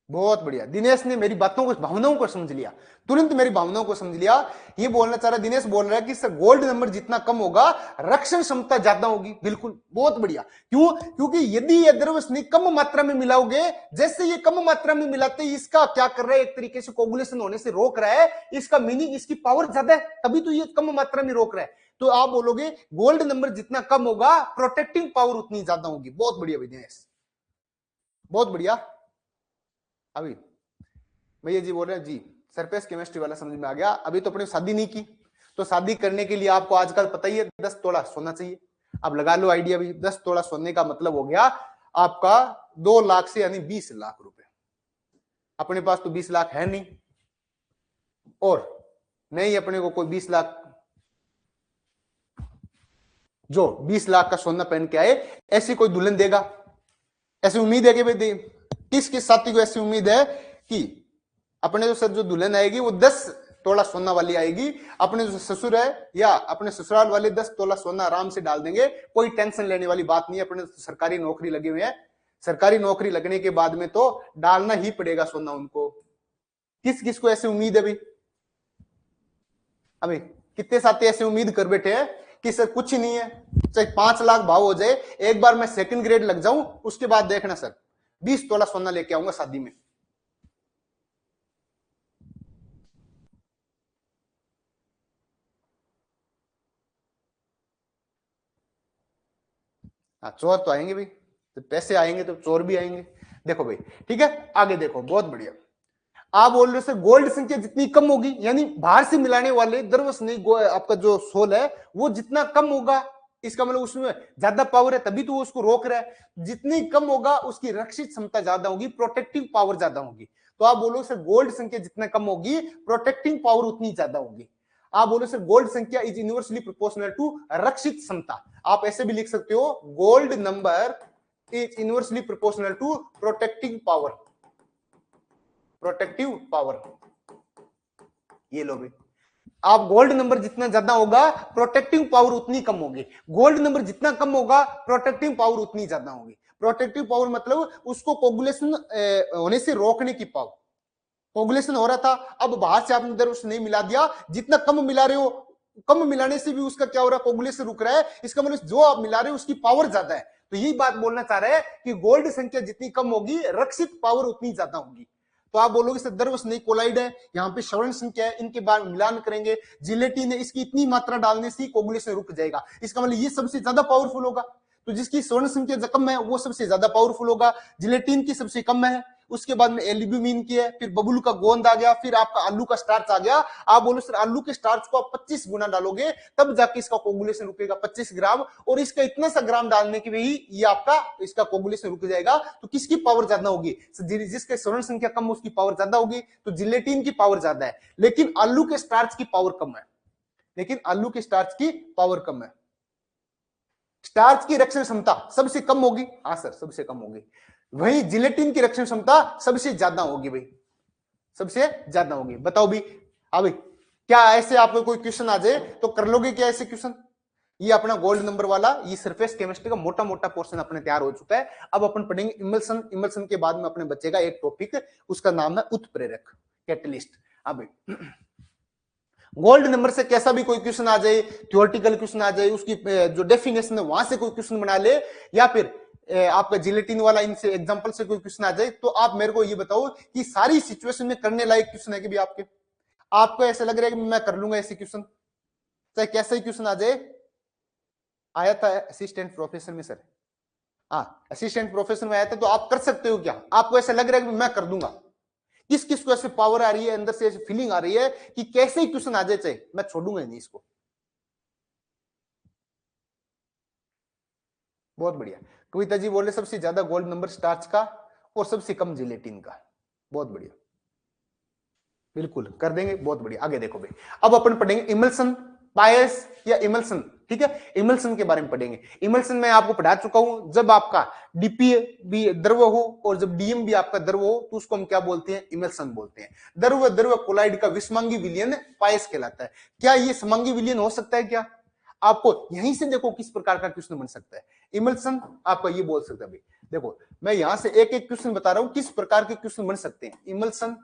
बहुत बढ़िया, दिनेश ने मेरी बातों को, भावनाओं को समझ लिया, तुरंत मेरी भावनाओं को समझ लिया। ये बोलना चाह रहा है, दिनेश बोल रहा है कि सर गोल्ड नंबर जितना कम होगा रक्षण क्षमता ज्यादा होगी, बिल्कुल बहुत बढ़िया। क्यों, क्योंकि यदि ये द्रव्य स्नेही कम मात्रा में मिलाओगे, जैसे ये कम मात्रा में मिलाते इसका क्या कर रहा है, एक तरीके से कोगुलेशन होने से रोक रहा है, इसका मीनिंग इसकी पावर ज्यादा है, तभी तो ये कम मात्रा में रोक रहा है। तो आप बोलोगे गोल्ड नंबर जितना कम होगा प्रोटेक्टिंग पावर उतनी ज्यादा होगी। बहुत बढ़िया दिनेश, बहुत बढ़िया। अभी भैया जी बोल रहे हैं जी सरफेस केमिस्ट्री वाला समझ में आ गया। अभी तो अपने शादी नहीं की, तो शादी करने के लिए आपको आजकल पता ही है 10 तोला सोना चाहिए। अब लगा लो आइडिया भी, 10 तोला सोने का मतलब हो गया आपका 2 लाख से यानी 20 लाख रुपए। अपने पास तो 20 लाख है नहीं, और नहीं अपने को कोई 20 लाख जो 20 लाख का सोना पहन के आए ऐसी कोई दुल्हन देगा, ऐसी उम्मीद है कि भाई किस किस साथी को ऐसी उम्मीद है कि अपने जो सर जो दुल्हन आएगी वो 10 तोला सोना वाली आएगी, अपने जो ससुर है या अपने ससुराल वाले 10 तोला सोना आराम से डाल देंगे, कोई टेंशन लेने वाली बात नहीं है। अपने तो सरकारी नौकरी लगे हुए हैं, सरकारी नौकरी लगने के बाद में तो डालना ही पड़ेगा सोना उनको। किस किस को ऐसी उम्मीद है भाई? अभी कितने साथी ऐसे उम्मीद कर बैठे हैं कि सर कुछ ही नहीं है, चाहे 5 लाख भाव हो जाए, एक बार मैं सेकंड ग्रेड लग जाऊं, उसके बाद देखना सर 20 तोला सोना लेके आऊंगा शादी में। हाँ, चोर तो आएंगे भाई, तो पैसे आएंगे तो चोर भी आएंगे। देखो भाई, ठीक है, आगे देखो, बहुत बढ़िया। आप बोल रहे हो सर गोल्ड संख्या जितनी कम होगी, यानी बाहर से मिलाने वाले द्रव्य नहीं, आपका जो सोल है वो जितना कम होगा, इसका मतलब उसमें ज्यादा पावर है, तभी तो वो उसको रोक रहा है। जितनी कम होगा उसकी रक्षित क्षमता ज्यादा होगी, प्रोटेक्टिव पावर ज्यादा होगी। तो आप बोलो सर गोल्ड संख्या जितना कम होगी, प्रोटेक्टिंग पावर उतनी ज्यादा होगी। आप बोलो सर गोल्ड संख्या इज इनवर्सली प्रोपोर्शनल टू रक्षित क्षमता। आप ऐसे भी लिख सकते हो, gold number is inversely proportional to protecting power, protective power. ये लो भाई, आप गोल्ड नंबर जितना ज्यादा होगा प्रोटेक्टिव पावर उतनी कम होगी, गोल्ड नंबर जितना कम होगा प्रोटेक्टिव पावर उतनी ज्यादा होगी। प्रोटेक्टिव पावर मतलब उसको कोगुलेशन होने से रोकने की पावर। कोगुलेशन हो रहा था, अब बाहर से आपने द्रव्य नहीं मिला दिया, जितना कम मिला रहे हो, कम मिलाने से भी उसका क्या हो रहा है, कोगुलेशन रुक रहा है, इसका मतलब जो आप मिला रहे हो उसकी पावर ज्यादा है। तो यही बात बोलना चाह रहे हैं कि गोल्ड संख्या जितनी कम होगी रक्षित पावर उतनी ज्यादा होगी। तो आप बोलोगे सर द्रव्य स्नेही कोलाइड है, यहाँ पे श्रवण संख्या है, इनके बाद मिलान करेंगे, जिलेटिन है, इसकी इतनी मात्रा डालने से कोगुलेशन रुक जाएगा, इसका मतलब ये सबसे ज्यादा पावरफुल होगा। तो जिसकी स्वर्ण संख्या कम है वो सबसे ज्यादा पावरफुल होगा, जिलेटिन की सबसे कम है, उसके बाद में एल्ब्यूमिन की है, फिर बबुल का गोंद आ गया, फिर आपका आलू का स्टार्च आ गया। आप बोलो सर आलू के स्टार्च को आप 25 गुना डालोगे तब जाके इसका कोगुलेशन रुकेगा 25 ग्राम, और इसका इतना सा ग्राम डालने की भी ये आपका इसका कोगुलेशन रुक जाएगा। तो किसकी पावर ज्यादा होगी? जिसके स्वर्ण संख्या कम उसकी पावर ज्यादा होगी, तो जिलेटिन की पावर ज्यादा है, लेकिन आलू के स्टार्च की पावर कम है, लेकिन आलू के स्टार्च की पावर कम है। स्टार्च की रक्षण क्षमता सबसे कम होगी, हाँ सर सबसे कम होगी, वही जिलेटिन की रक्षण क्षमता सबसे ज्यादा होगी भाई, सबसे ज्यादा होगी। बताओ भी, हाँ भाई, क्या ऐसे आपको कोई क्वेश्चन आ जाए तो कर लोगे क्या ऐसे क्वेश्चन? ये अपना गोल्ड नंबर वाला ये सरफेस केमिस्ट्री का मोटा मोटा पोर्शन अपने तैयार हो चुका है। अब अपन पढ़ेंगे इमल्सन। इमल्सन के बाद में अपने बचेगा एक टॉपिक, उसका नाम है उत्प्रेरक, कैटलिस्ट। हाँ भाई, गोल्ड नंबर से कैसा भी कोई क्वेश्चन आ जाए, थ्योरेटिकल क्वेश्चन आ जाए, उसकी जो डेफिनेशन है वहां से कोई क्वेश्चन बना ले, या फिर आपका जिलेटिन वाला इनसे एग्जांपल से कोई क्वेश्चन आ जाए, तो आप मेरे को ये बताओ कि सारी सिचुएशन में करने लायक क्वेश्चन है कि भी आपके, आपको ऐसा लग रहा है कि मैं कर लूंगा ऐसे क्वेश्चन, चाहे कैसा ही क्वेश्चन आ जाए। आया था असिस्टेंट प्रोफेसर में सर, हाँ असिस्टेंट प्रोफेसर में आया था, तो आप कर सकते हो क्या? आपको ऐसा लग रहा है कि मैं कर दूंगा? किस किस को ऐसे पावर आ रही है, अंदर से ऐसी फीलिंग आ रही है कि कैसे ही क्वेश्चन आ जाए चाहे मैं छोड़ूंगा नहीं इसको? बहुत बढ़िया। कविता जी बोले सबसे ज्यादा गोल्ड नंबर स्टार्च का और सबसे कम जिलेटिन का। बहुत बढ़िया, बिल्कुल कर देंगे, बहुत बढ़िया। आगे देखो भाई, अब अपन पढ़ेंगे इमल्सन, पायस या इमल्सन, ठीक है, इमल्सन के बारे में पढ़ेंगे। इमल्सन मैं आपको पढ़ा चुका हूं, जब आपका डीपीए भी द्रव हो और जब डीएम भी आपका द्रव हो तो उसको हम क्या बोलते हैं? इमल्सन बोलते हैं। द्रव द्रव कोलाइड का विषमांगी विलयन पायस कहलाता है। क्या ये समांगी विलयन हो सकता है क्या? आपको यहीं से देखो किस प्रकार का क्वेश्चन बन सकता है। इमल्सन आपका ये बोल सकता है भाई, देखो मैं यहां से एक एक क्वेश्चन बता रहा हूं किस प्रकार के क्वेश्चन बन सकते हैं। इमल्सन,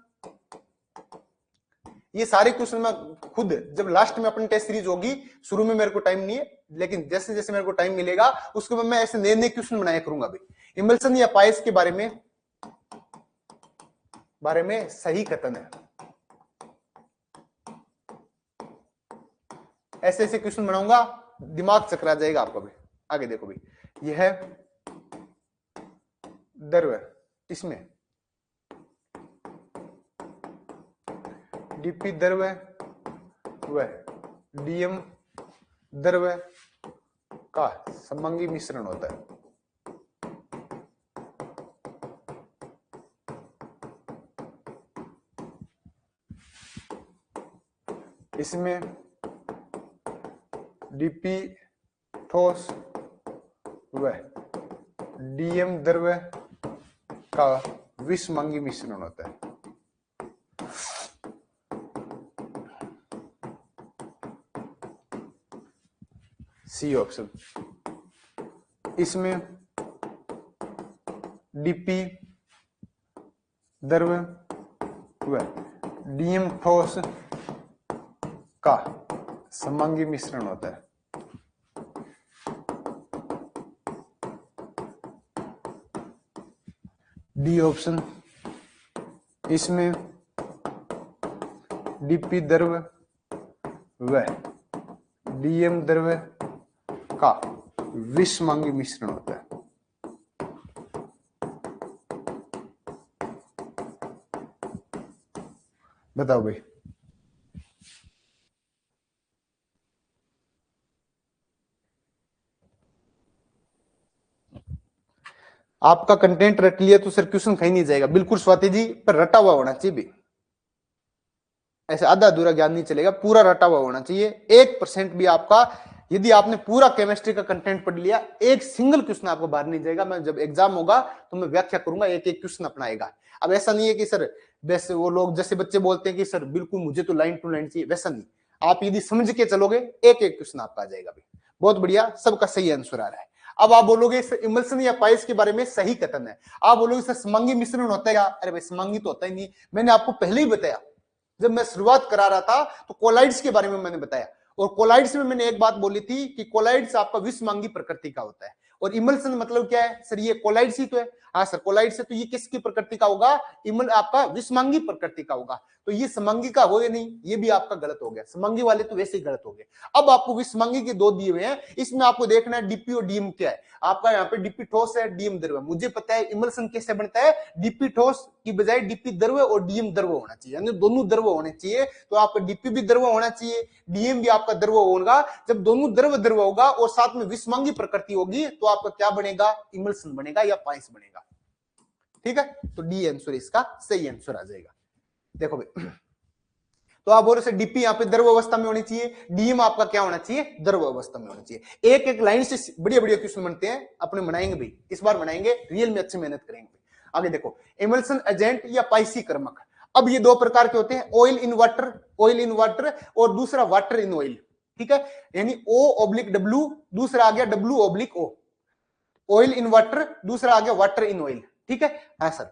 ये सारे क्वेश्चन मैं खुद जब लास्ट में अपनी टेस्ट सीरीज होगी, शुरू में मेरे को टाइम नहीं है, लेकिन जैसे जैसे मेरे को टाइम मिलेगा उसको मैं ऐसे नए नए क्वेश्चन बनाया करूंगा भाई। इमल्सन या पायस के बारे में सही कथन है, ऐसे ऐसे क्वेश्चन बनाऊंगा, दिमाग चकरा जाएगा आपका भाई। आगे देखो भाई, यह है द्रव्य, इसमें डीपी द्रव्य व डीएम द्रव्य का समांगी मिश्रण होता है। इसमें डीपी ठोस व डीएम द्रव्य का विषमंगी मिश्रण होता है। C option. इसमें डीपी द्रव व डीएम ठोस का समंगी मिश्रण होता है। D option. इसमें डीपी द्रव व डीएम द्रव का विषमंगी मिश्रण होता है। बताओ भाई। आपका कंटेंट रट लिया तो सर क्वेश्चन कहीं नहीं जाएगा, बिल्कुल स्वाति जी, पर रटा हुआ होना चाहिए भी, ऐसे आधा अधूरा ज्ञान नहीं चलेगा, पूरा रटा हुआ होना चाहिए। 1% भी आपका, यदि आपने पूरा केमिस्ट्री का कंटेंट पढ़ लिया, एक सिंगल क्वेश्चन आपको बाहर नहीं जाएगा। मैं जब एग्जाम होगा तो मैं व्याख्या करूंगा, एक एक क्वेश्चन अपनाएगा। अब ऐसा नहीं है कि सर वैसे वो लोग जैसे बच्चे बोलते हैं कि सर बिल्कुल मुझे तो लाइन टू लाइन चाहिए, वैसा नहीं। आप यदि समझ के चलोगे एक एक क्वेश्चन आपका आ जाएगा भी। बहुत बढ़िया, सबका सही आंसर आ रहा है। अब आप बोलोगे इमल्सन या पाइस के बारे में सही कथन है, आप बोलोगे सर समंगी मिश्रण होता है क्या? अरे भाई समंगी तो होता ही नहीं, मैंने आपको पहले ही बताया जब मैं शुरुआत करा रहा था तो कोलाइड्स के बारे में मैंने बताया, और कोलाइड्स में मैंने एक बात बोली थी कि कोलाइड्स आपका विषमांगी प्रकृति का होता है। और इमल्सन मतलब क्या है सर? ये कोलाइड्स ही तो है। हाँ सर कोलाइड्स है, तो ये किसकी प्रकृति का होगा? इमल आपका विषमांगी प्रकृति का होगा। तो ये समंगी का हो या नहीं, ये भी आपका गलत हो गया। समंगी वाले तो वैसे ही गलत हो गए। अब आपको विषमांगी के दो दिए हुए हैं, इसमें आपको देखना है डीपी और डीएम क्या है। आपका यहाँ पे डीपी ठोस है, डीएम द्रव है। मुझे पता है इमल्सन कैसे बनता है, डीपी ठोस की बजाय डीपी द्रव और डीएम द्रव होना चाहिए, यानी दोनों द्रव होने चाहिए। तो आपका डीपी भी द्रव होना चाहिए, डीएम भी आपका द्रव होगा। जब दोनों द्रव द्रव होगा और साथ में विषमांगी प्रकृति होगी तो आपका क्या बनेगा? इमल्सन बनेगा या पाइस बनेगा। ठीक है, तो डी आंसर इसका सही आंसर आ जाएगा। देखो भाई, तो आप बोल रहे डीपी यहाँ पे द्रव अवस्था में होनी चाहिए, डीएम आपका क्या होना चाहिए? द्रव अवस्था में होना चाहिए। एक एक लाइन से बढ़िया बढ़िया क्वेश्चन बनते हैं, अपने बनाएंगे भाई, इस बार बनाएंगे, रियल में अच्छी मेहनत करेंगे। आगे देखो, इमल्सन एजेंट या पाइसी कर्मक। अब ये दो प्रकार के होते हैं, oil in water, oil in water, और दूसरा वाटर इन ऑयल। ठीक है, यानी O/W, दूसरा आ गया W/O। ऑयल इन वाटर, दूसरा आ गया वाटर इन ऑयल। ठीक है, हाँ sir,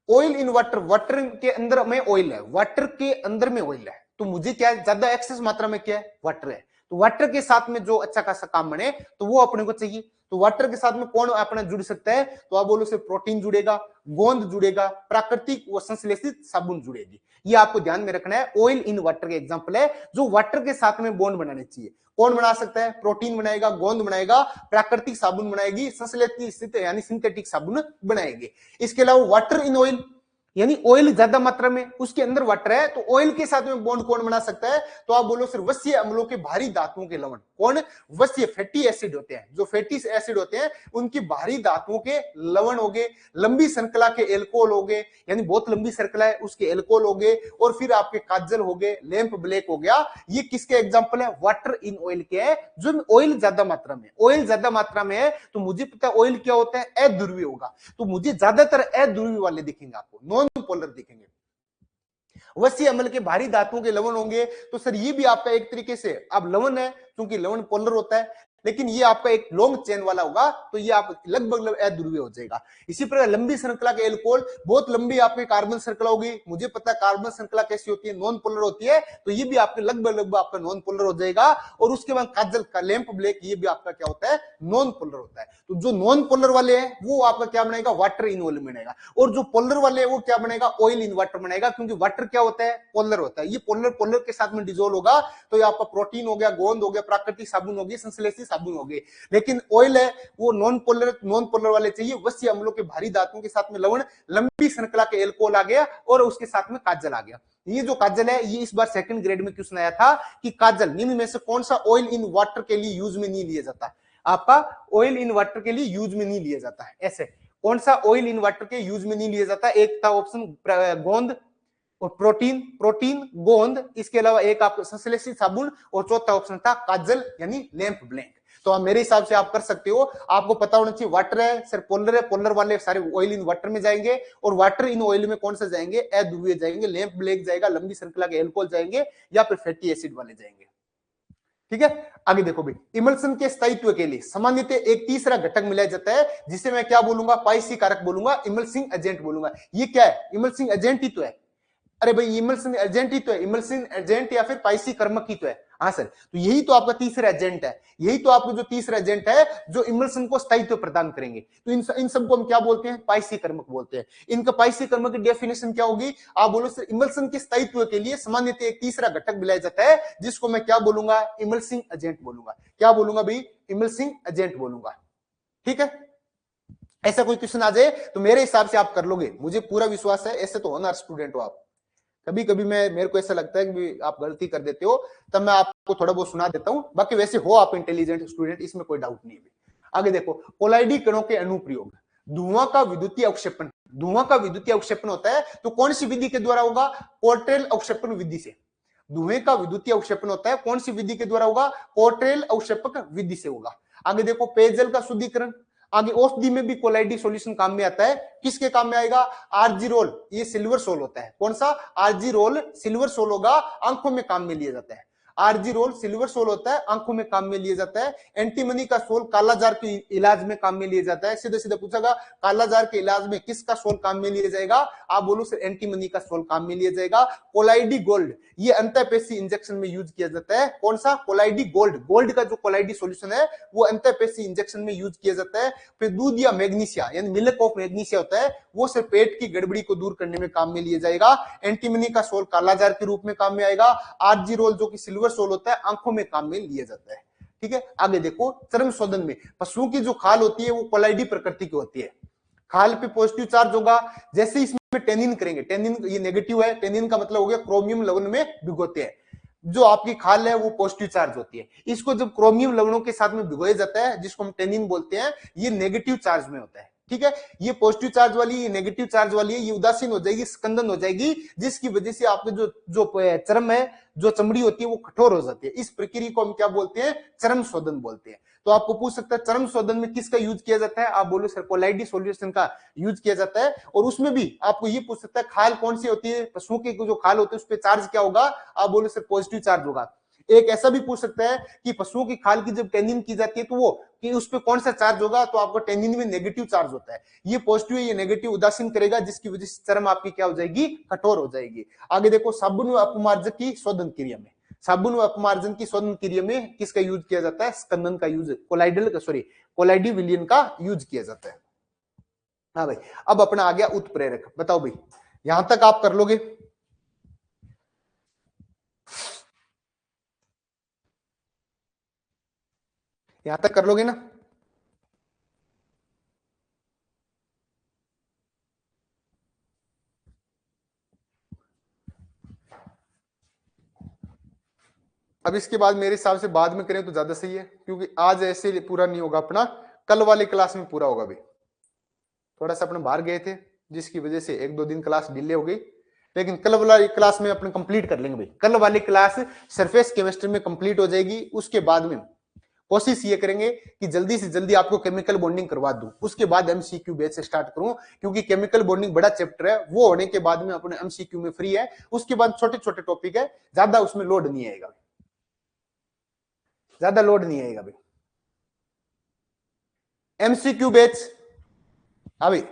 oil in water, water के अंदर में ऑयल है, वाटर के अंदर में ऑयल है, तो मुझे क्या है? ज्यादा एक्सेस मात्रा में क्या है? वाटर है। तो वाटर के साथ में जो अच्छा खासा काम बने तो वो अपने को चाहिए। तो वाटर के साथ में कौन अपना जुड़ सकता है? तो आप बोलो से प्रोटीन जुड़ेगा, गोंद जुड़ेगा, प्राकृतिक व संश्लेषित साबुन जुड़ेगी। ये आपको ध्यान में रखना है। ऑयल इन वाटर के एग्जांपल है जो वाटर के साथ में बॉन्ड बनाने चाहिए। कौन बना सकता है? प्रोटीन बनाएगा, गोंद बनाएगा, प्राकृतिक साबुन बनाएगी, संश्लेषित यानी सिंथेटिक साबुन बनाएगी। इसके अलावा वाटर इन ऑयल, यानी ऑयल ज्यादा मात्रा में उसके अंदर वाटर है, तो ऑयल के साथ में बॉन्ड कौन बना सकता है? तो आप बोलो सिर्फ वसीय अम्लों के भारी धातुओं के लवण। कौन? वसीय फैटी एसिड होते हैं, जो फैटी एसिड होते हैं उनकी भारी धातुओं के लवण हो गए, लंबी श्रृंखला के एल्कोहल हो गए, यानी बहुत लंबी श्रृंखला है उसके एल्कोहल हो गए, और फिर आपके काजल हो गए, लैंप ब्लैक हो गया। ये किसके एग्जाम्पल है? वाटर इन ऑयल के है, जो ऑयल ज्यादा मात्रा में, ऑयल ज्यादा मात्रा में है। तो मुझे पता है ऑयल क्या होता है? अध्रुवीय होगा, तो मुझे ज्यादातर अध्रुवीय वाले दिखेंगे, आपको नॉन पोलर दिखेंगे। वसीय अम्ल के भारी धातुओं के लवण होंगे, तो सर ये भी आपका एक तरीके से, अब लवण है क्योंकि लवण पोलर होता है, लेकिन ये आपका एक लॉन्ग चेन वाला होगा, तो ये आप लगभग अध्रुवीय हो जाएगा। इसी प्रकार लंबी श्रृंखला के एल्कोहल, बहुत लंबी आपकी कार्बन श्रृंखला होगी, मुझे पता है कार्बन श्रृंखला कैसी होती है? नॉन पोलर होती है, तो ये भी आपके लगभग आपका नॉन पोलर हो जाएगा। और उसके बाद काजल का लैंप ब्लैक, ये भी आपका क्या होता है? नॉन पोलर होता है। तो जो नॉन पोलर वाले हैं वो आपका क्या बनेगा? वाटर इन ऑयल बनेगा, और जो पोलर वाले हैं वो क्या बनेगा? ऑयल इन वाटर बनेगा, क्योंकि वाटर क्या होता है? पोलर होता है। ये पोलर पोलर के साथ में डिजोल्व होगा, तो ये आपका प्रोटीन हो गया, गोंद हो गया, प्राकृतिक साबुन होगी, संश्लेषित साबुन होगी। लेकिन ऑयल है वो नॉन पोलर वाले चाहिए, वसीय अम्लों के भारी धातुओं के साथ में लवण, लंबी श्रृंखला के एल्कोहल आ गया, और उसके साथ में काजल आ गया। ये जो काजल है, ये इस बार सेकंड ग्रेड में क्वेश्चन आया था कि काजल निम्न में से कौन सा ऑयल इन वाटर के लिए यूज में नहीं लिया जाता? आपका ऑयल इन वाटर के लिए यूज में नहीं लिया जाता है। ऐसे कौन सा ऑयल इन वाटर के यूज में नहीं लिया जाता? एक था ऑप्शन गोंद और प्रोटीन गोंद, इसके अलावा एक आपको संश्लेषित साबुन, और चौथा ऑप्शन था काजल यानी लैंप ब्लैक। तो आप मेरे हिसाब से आप कर सकते हो। आपको पता होना चाहिए वाटर है सर, पोलर है, पोलर वाले सारे ऑयल इन वाटर में जाएंगे, और वाटर इन ऑयल में कौन सा जाएंगे, अध्रुवीय जाएंगे, लैंप ब्लैक जाएगा, लंबी श्रृंखला के एल्कोहल जाएंगे, या फिर फैटी एसिड वाले जाएंगे। ठीक है, आगे देखो भाई, इमल्सन के स्थायित्व के लिए सामान्यतः एक तीसरा घटक मिलाया जाता है, जिसे मैं क्या बोलूंगा, पाइसी कारक बोलूंगा, इमल्सिंग एजेंट बोलूंगा। ये क्या है, इमल्सिंग एजेंट ही तो है। अरे भाई इमल्सिंग एजेंट ही तो है, इमल्सिंग एजेंट या फिर पाइसी कर्मक ही तो है। हाँ सर, तो यही तो आपका तीसरा एजेंट है, यही तो आपका जो तीसरा एजेंट है जो इमल्सन को स्थायित्व प्रदान करेंगे। तो इन सबको हम क्या बोलते हैं, पाइसी कर्मक बोलते हैं। इनका पाइसी कर्मक की डेफिनेशन क्या होगी, आप बोलो सर, इमल्सन के स्थायित्व के लिए सामान्यतः एक तीसरा घटक मिलाया जाता है, जिसको मैं क्या बोलूंगा, इमल्सिंग एजेंट बोलूंगा। क्या बोलूंगा भाई, इमल्सिंग एजेंट बोलूंगा। ठीक है, ऐसा कोई क्वेश्चन आ जाए तो मेरे हिसाब से आप कर लोगे, मुझे पूरा विश्वास है। ऐसे तो होनहार स्टूडेंट हो आप। कभी कभी मेरे को ऐसा लगता है कि आप गलती कर देते हो, तब मैं आपको थोड़ा बहुत सुना देता हूं, बाकी वैसे हो आप इंटेलिजेंट स्टूडेंट, इसमें कोई डाउट नहीं है। आगे देखो, कोलाइडी कणों के अनुप्रयोग, धुआं का विद्युतीय अवक्षेपण। धुआं का विद्युतीय अवक्षेपण होता है तो कौन सी विधि के द्वारा होगा, कोर्टेल अवक्षेपण विधि से। धुएं का विद्युतीय अवक्षेपण होता है कौन सी विधि के द्वारा होगा, कोर्टेल अवक्षेपक विधि से होगा। आगे देखो, पेयजल का शुद्धिकरण। आगे औषधि में भी कोलाइडी सॉल्यूशन काम में आता है, किसके काम में आएगा, आर्जिरोल, ये सिल्वर सोल होता है। कौन सा, आर्जिरोल सिल्वर सोल होगा, आंखों में काम में लिया जाता है। आर्जिरोल सिल्वर सोल होता है, आंखों में काम में लिया जाता है। एंटीमनी का सोल कालाजार के इलाज में काम में लिया जाता है। सीधे सीधे पूछागा, कालाजार के इलाज में किसका सोल काम में लिया जाएगा, आप बोलो सर एंटीमनी का सोल काम में लिया जाएगा। कोलाइडी गोल्ड, ये अंतःपेशी इंजेक्शन में यूज किया जाता है। कौन सा, कोलाइडी गोल्ड, गोल्ड का जो कोलाइडी सॉल्यूशन है वो अंतःपेशी इंजेक्शन में यूज किया जाता है। फिर दूध या मैग्नीशिया यानी मिल्क ऑफ मैग्नीशिया होता है, वो सिर्फ पेट की गड़बड़ी को दूर करने में काम में लिया जाएगा। एंटीमनी का सोल कालाजार के रूप में काम में आएगा। आर्जिरोल जो कि सिल्वर सोल होता है, आंखों में काम में लिया जाता है। ठीक है, आगे देखो, चर्म शोधन में पशुओं की जो खाल होती है वो कोलाइडी प्रकृति की होती है। खाल पे पॉजिटिव चार्ज होगा, जैसे इसमें टेनिन करेंगे, टेनिन ये नेगेटिव है, टेनिन का मतलब हो गया क्रोमियम लवण में भिगोते हैं। जो आपकी खाल है वो पॉजिटिव चार्ज होती है, इसको जब क्रोमियम लवणों के साथ में भिगोया जाता है, जिसको हम टेनिन बोलते हैं, ये नेगेटिव चार्ज में होता है। ठीक है, ये पॉजिटिव चार्ज वाली, ये नेगेटिव चार्ज वाली है, ये उदासीन हो जाएगी, स्कंदन हो जाएगी, जिसकी वजह से आपके जो जो चर्म है, जो चमड़ी होती है वो कठोर हो जाती है। इस प्रक्रिया को हम क्या बोलते हैं, चर्म शोधन बोलते हैं। तो आपको पूछ सकता है चर्म शोधन में किसका यूज किया जाता है, आप बोलो सर कोलाइडी सॉल्यूशन का यूज किया जाता है। और उसमें भी आपको ये पूछ सकता है खाल कौन सी होती है, पशुओं की जो खाल होती है उस पर चार्ज क्या होगा, आप बोलो सर पॉजिटिव चार्ज होगा। एक ऐसा भी पूछ सकता है कि पशुओं की खाल की जब टेनिन की जाती है तो वो कि उस पर कौन सा चार्ज होगा, तो आपको टेनिन में नेगेटिव चार्ज होता है। ये पॉजिटिव है, ये नेगेटिव उदासीन करेगा, जिसकी वजह से चर्म आपकी क्या हो जाएगी, कठोर हो जाएगी। आगे देखो, साबुन व अपमार्जक की शोधन क्रिया में, साबुन व अपमार्जन की शोधन क्रिया में किसका यूज किया जाता है, स्कंदन का यूज, कोलाइडी विलियन का यूज किया जाता है। हाँ भाई, अब अपना आ गया उत्प्रेरक। बताओ भाई, यहां तक आप कर लोगे, यहां तक कर लोगे ना। अब इसके बाद मेरे हिसाब से बाद में करें तो ज्यादा सही है, क्योंकि आज ऐसे पूरा नहीं होगा अपना, कल वाली क्लास में पूरा होगा भाई। थोड़ा सा अपने बाहर गए थे, जिसकी वजह से 1-2 दिन क्लास डिले हो गई, लेकिन कल वाली क्लास में अपने कंप्लीट कर लेंगे भाई। कल वाली क्लास सरफेस केमिस्ट्री में कंप्लीट हो जाएगी। उसके बाद में कोशिश ये करेंगे कि जल्दी से जल्दी आपको केमिकल बॉन्डिंग करवा दूं, उसके बाद एमसीक्यू बैच से स्टार्ट करूं, क्योंकि केमिकल बॉन्डिंग बड़ा चैप्टर है, वो होने के बाद में अपने एमसीक्यू में फ्री है। उसके बाद छोटे छोटे टॉपिक है, ज्यादा उसमें लोड नहीं आएगा, ज्यादा लोड नहीं आएगा भाई। एमसीक्यू बैच, अभी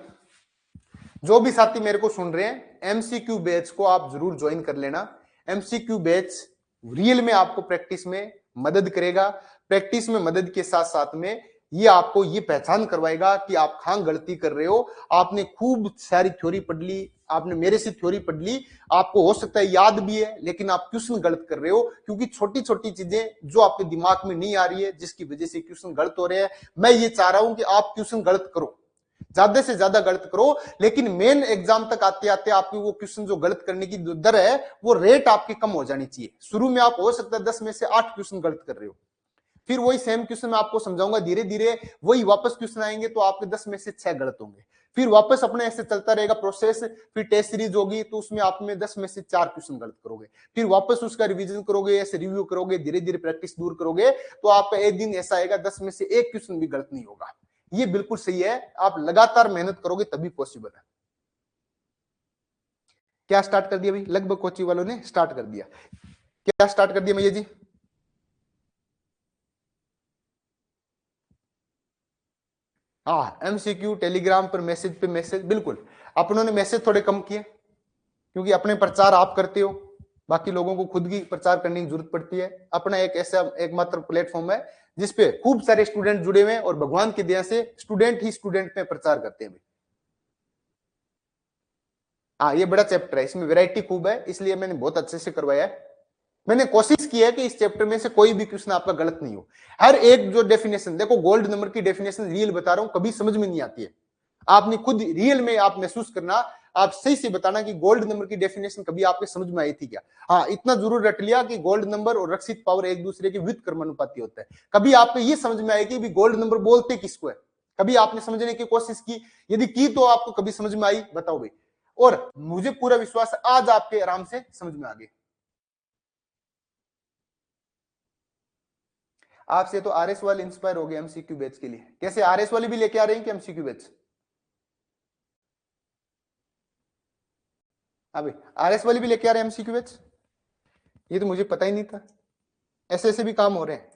जो भी साथी मेरे को सुन रहे हैं, एमसीक्यू बैच को आप जरूर ज्वाइन कर लेना। एमसीक्यू बैच रियल में आपको प्रैक्टिस में मदद करेगा। प्रैक्टिस में मदद के साथ साथ में ये आपको ये पहचान करवाएगा कि आप कहां गलती कर रहे हो। आपने खूब सारी थ्योरी पढ़ ली, आपने मेरे से थ्योरी पढ़ ली, आपको हो सकता है याद भी है, लेकिन आप क्वेश्चन गलत कर रहे हो, क्योंकि छोटी छोटी चीजें जो आपके दिमाग में नहीं आ रही है, जिसकी वजह से क्वेश्चन गलत हो रहे हैं। मैं ये चाह रहा हूं कि आप क्वेश्चन गलत करो, ज्यादा से ज्यादा गलत करो, लेकिन मेन एग्जाम तक आते आते आपकी वो क्वेश्चन जो गलत करने की जो दर है, वो रेट आपकी कम हो जानी चाहिए। शुरू में आप हो सकता है 10 में से 8 क्वेश्चन गलत कर रहे हो, फिर वही सेम क्वेश्चन मैं आपको समझाऊंगा, धीरे धीरे वही वापस क्वेश्चन आएंगे तो आपके 10 में से 6 गलत होंगे। फिर वापस अपने ऐसे चलता रहेगा प्रोसेस। फिर टेस्ट सीरीज होगी तो उसमें आप में 10 में से 4 क्वेश्चन गलत करोगे, फिर वापस उसका रिवीजन करोगे, ऐसे रिव्यू करोगे, धीरे धीरे प्रैक्टिस दूर करोगे, तो आपका एक दिन ऐसा आएगा 10 में से 1 क्वेश्चन भी गलत नहीं होगा। ये बिल्कुल सही है, आप लगातार मेहनत करोगे तभी पॉसिबल है। क्या स्टार्ट कर दिया भाई? लगभग कोचिंग वालों ने स्टार्ट कर दिया। क्या स्टार्ट कर दिया भैया जी? हाँ, एमसीक्यू टेलीग्राम पर मैसेज पे मैसेज, बिल्कुल अपनों ने मैसेज थोड़े कम किए क्योंकि अपने प्रचार आप करते हो, बाकी लोगों को खुद की प्रचार करने की जरूरत पड़ती है। अपना एक ऐसा एकमात्र प्लेटफॉर्म है जिसपे खूब सारे स्टूडेंट जुड़े हुए हैं और भगवान की दया से स्टूडेंट ही स्टूडेंट में प्रचार करते हैं। हाँ, ये बड़ा चैप्टर है, इसमें वैरायटी खूब है, इसलिए मैंने बहुत अच्छे से करवाया है। मैंने कोशिश की है कि इस चैप्टर में से कोई भी क्वेश्चन आपका गलत नहीं हो। हर एक जो डेफिनेशन, देखो गोल्ड नंबर की डेफिनेशन रियल बता रहा हूं, कभी समझ में नहीं आती है। आपने खुद रियल में आप महसूस करना, आप सही से बताना कि गोल्ड नंबर की डेफिनेशन कभी आपके समझ में आई थी क्या? हाँ, इतना जरूर रट लिया कि गोल्ड नंबर और रक्षित पावर एक दूसरे के व्युत क्रमानुपाती होता है। कभी आपको ये समझ में आएगी कि गोल्ड नंबर बोलते किसको है? कभी आपने समझने की कोशिश की? यदि की तो आपको कभी समझ में आई? बताओ भाई। और मुझे पूरा विश्वास है आज आपके आराम से समझ में आ गई। आपसे तो आरएस वाले इंस्पायर हो गए एमसीक्यू बैच के लिए। कैसे आरएस वाले भी लेके आ रहे हैं कि एमसीक्यू बैच? अभी आरएस वाले भी लेके आ रहे हैं एमसीक्यू बैच? ये तो मुझे पता ही नहीं था, ऐसे ऐसे भी काम हो रहे हैं।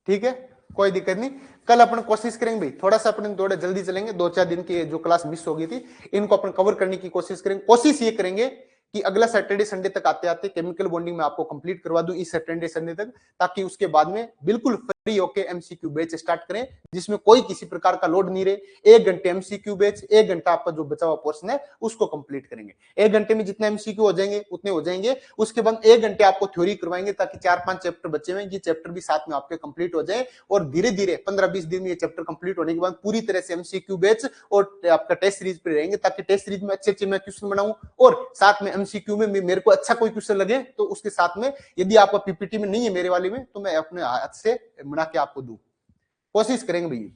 ठीक है, कोई दिक्कत नहीं। कल अपन कोशिश करेंगे भाई, थोड़ा सा अपन थोड़ा जल्दी चलेंगे, 2-4 दिन की जो क्लास मिस हो गई थी इनको अपन कवर करने की कोशिश करेंगे। कोशिश ये करेंगे कि अगला सैटरडे संडे तक आते आते केमिकल बॉन्डिंग में आपको कंप्लीट करवा दूं इस सैटरडे संडे तक, ताकि उसके बाद में बिल्कुल फ्री होके एमसीक्यू बैच स्टार्ट करें जिसमें कोई किसी प्रकार का लोड नहीं रहे। 1 घंटे एमसीक्यू बैच, 1 घंटा आपका जो बचा हुआ पोर्शन है उसको कंप्लीट करेंगे। 1 घंटे में जितने एमसीक्यू हो जाएंगे उतने हो जाएंगे। उसके बाद 1 घंटे आपको थ्योरी करवाएंगे ताकि 4-5 चैप्टर बचे हुए ये चैप्टर भी साथ में आपके कंप्लीट हो जाए, और धीरे धीरे 15-20 दिन में ये चैप्टर कंप्लीट होने के बाद पूरी तरह से एमसीक्यू बैच और आपका टेस्ट सीरीज पे रहेंगे, ताकि टेस्ट सीरीज में अच्छे अच्छे मैं क्वेश्चन बनाऊं और साथ में एमसीक्यू में मेरे को अच्छा कोई क्वेश्चन लगे तो उसके साथ में, यदि आपका पीपीटी में नहीं है मेरे वाले में, तो मैं अपने हाथ से बना के आपको दूं। कोशिश करेंगे भैया।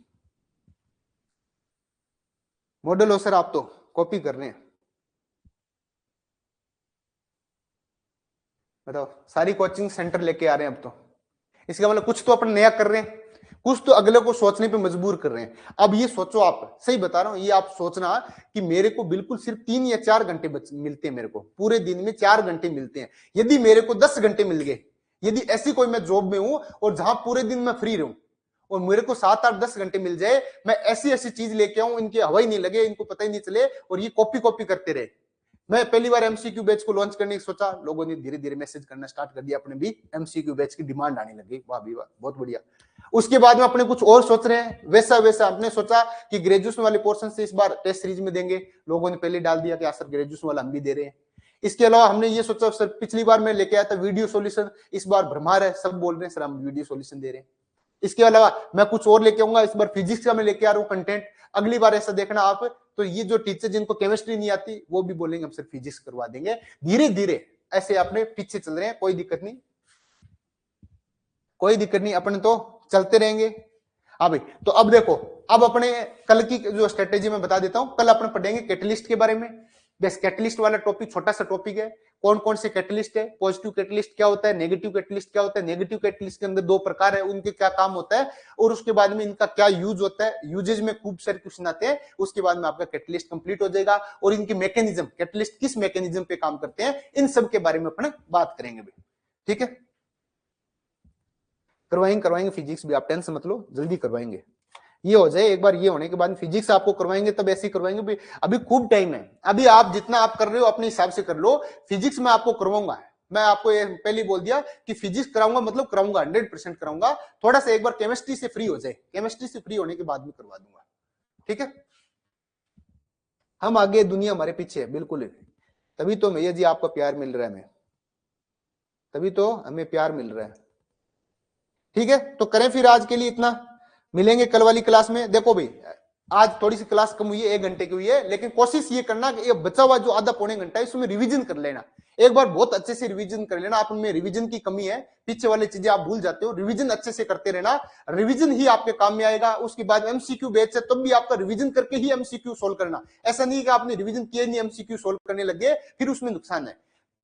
मॉडल हो सर, आप तो कॉपी कर रहे हैं। बताओ, सारी कोचिंग सेंटर लेके आ रहे हैं अब तो। इसका मतलब कुछ तो अपन नया कर रहे हैं, कुछ तो अगले को सोचने पे मजबूर कर रहे हैं। अब ये सोचो, आप सही बता रहा हूं, ये आप सोचना कि मेरे को बिल्कुल सिर्फ 3 या 4 घंटे मिलते हैं, मेरे को पूरे दिन में 4 घंटे मिलते हैं। यदि मेरे को 10 घंटे मिल गए, यदि ऐसी कोई मैं जॉब में हूं और जहां पूरे दिन मैं फ्री रहूं और मेरे को 7-8-10 घंटे मिल जाए, मैं ऐसी ऐसी चीज लेके आऊं इनके हवा ही नहीं लगे, इनको पता ही नहीं चले और ये कॉपी कॉपी करते रहे। मैं पहली बार एमसीक्यू बैच को लॉन्च करने की सोचा, लोगों ने धीरे धीरे मैसेज करना स्टार्ट कर दिया, अपने भी एमसीक्यू बैच की डिमांड आने लगी। वाह भी वाह, बहुत बढ़िया। उसके बाद में अपने कुछ और सोच रहे हैं, वैसा वैसा हमने सोचा कि ग्रेजुएशन वाले पोर्शन से इस बार टेस्ट सीरीज में देंगे। लोगों ने पहले डाल दिया कि सर ग्रेजुएशन वाला हम भी दे रहे हैं। इसके अलावा हमने ये सोचा, सर पिछली बार मैं लेके आया था वीडियो सॉल्यूशन, इस बार भरमार है, सब बोल रहे हैं सर हम वीडियो सॉल्यूशन दे रहे हैं। इसके अलावा मैं कुछ और लेके आऊंगा, इस बार फिजिक्स का मैं लेके आ रहा हूँ कंटेंट। अगली बार ऐसा देखना आप, तो ये जो टीचर जिनको केमिस्ट्री नहीं आती वो भी बोलेंगे हम सिर्फ फिजिक्स करवा देंगे। धीरे धीरे ऐसे अपने पीछे चल रहे हैं, कोई दिक्कत नहीं, कोई दिक्कत नहीं, अपने तो चलते रहेंगे। हाँ भाई, तो अब देखो, अब अपने कल की जो स्ट्रेटेजी मैं बता देता हूं। कल अपन पढ़ेंगे कैटलिस्ट के बारे में। बस कैटलिस्ट वाला टॉपिक छोटा सा टॉपिक है, कौन कौन से कैटलिस्ट है, पॉजिटिव कैटलिस्ट क्या होता है, नेगेटिव कैटलिस्ट क्या होता है, नेगेटिव कैटलिस्ट के अंदर 2 प्रकार है, उनके क्या काम होता है, और उसके बाद में इनका क्या यूज होता है। यूजेज में खूब सारे क्वेश्चन आते हैं, उसके बाद में आपका कैटलिस्ट कंप्लीट हो जाएगा। और इनकी मैकेनिज्म, कैटलिस्ट किस मैकेनिज्म पे काम करते हैं, इन सब के बारे में अपन बात करेंगे भाई। ठीक है, करवाएंगे फिजिक्स भी, आप टेंशन मत लो, जल्दी करवाएंगे। ये हो जाए एक बार, ये होने के बाद फिजिक्स आपको करवाएंगे, तब ऐसे ही करवाएंगे भी। अभी खूब टाइम है, अभी आप जितना आप कर रहे हो अपने हिसाब से कर लो। फिजिक्स में आपको करवाऊंगा, मैं आपको ये पहले बोल दिया कि फिजिक्स कराऊंगा, मतलब कराऊंगा, 100% कराऊंगा। थोड़ा सा एक बार केमिस्ट्री से फ्री हो जाए, केमिस्ट्री से फ्री होने के बाद में करवा दूंगा। ठीक है, हम आगे, दुनिया हमारे पीछे है, बिल्कुल। तभी तो भैया जी आपका प्यार मिल रहा है हमें, तभी तो हमें प्यार मिल रहा है। ठीक है, तो करें फिर आज के लिए इतना, मिलेंगे कल वाली क्लास में। देखो भाई, आज थोड़ी सी क्लास कम हुई है, 1 घंटे की हुई है, लेकिन कोशिश ये करना कि ये बचा हुआ जो आधा पौने घंटा है इसमें रिवीजन कर लेना। एक बार बहुत अच्छे से रिवीजन कर लेना। आप उनमें रिवीजन की कमी है, पीछे वाली चीजें आप भूल जाते हो, रिवीजन अच्छे से करते रहना। रिवीजन ही आपके काम में आएगा। उसके बाद एमसीक्यू बैच है, तब भी आपका रिवीजन करके ही एमसीक्यू सोल्व करना। ऐसा नहीं कि आपने रिवीजन किए नहीं एमसीक्यू सोल्व करने लगे, फिर उसमें नुकसान है।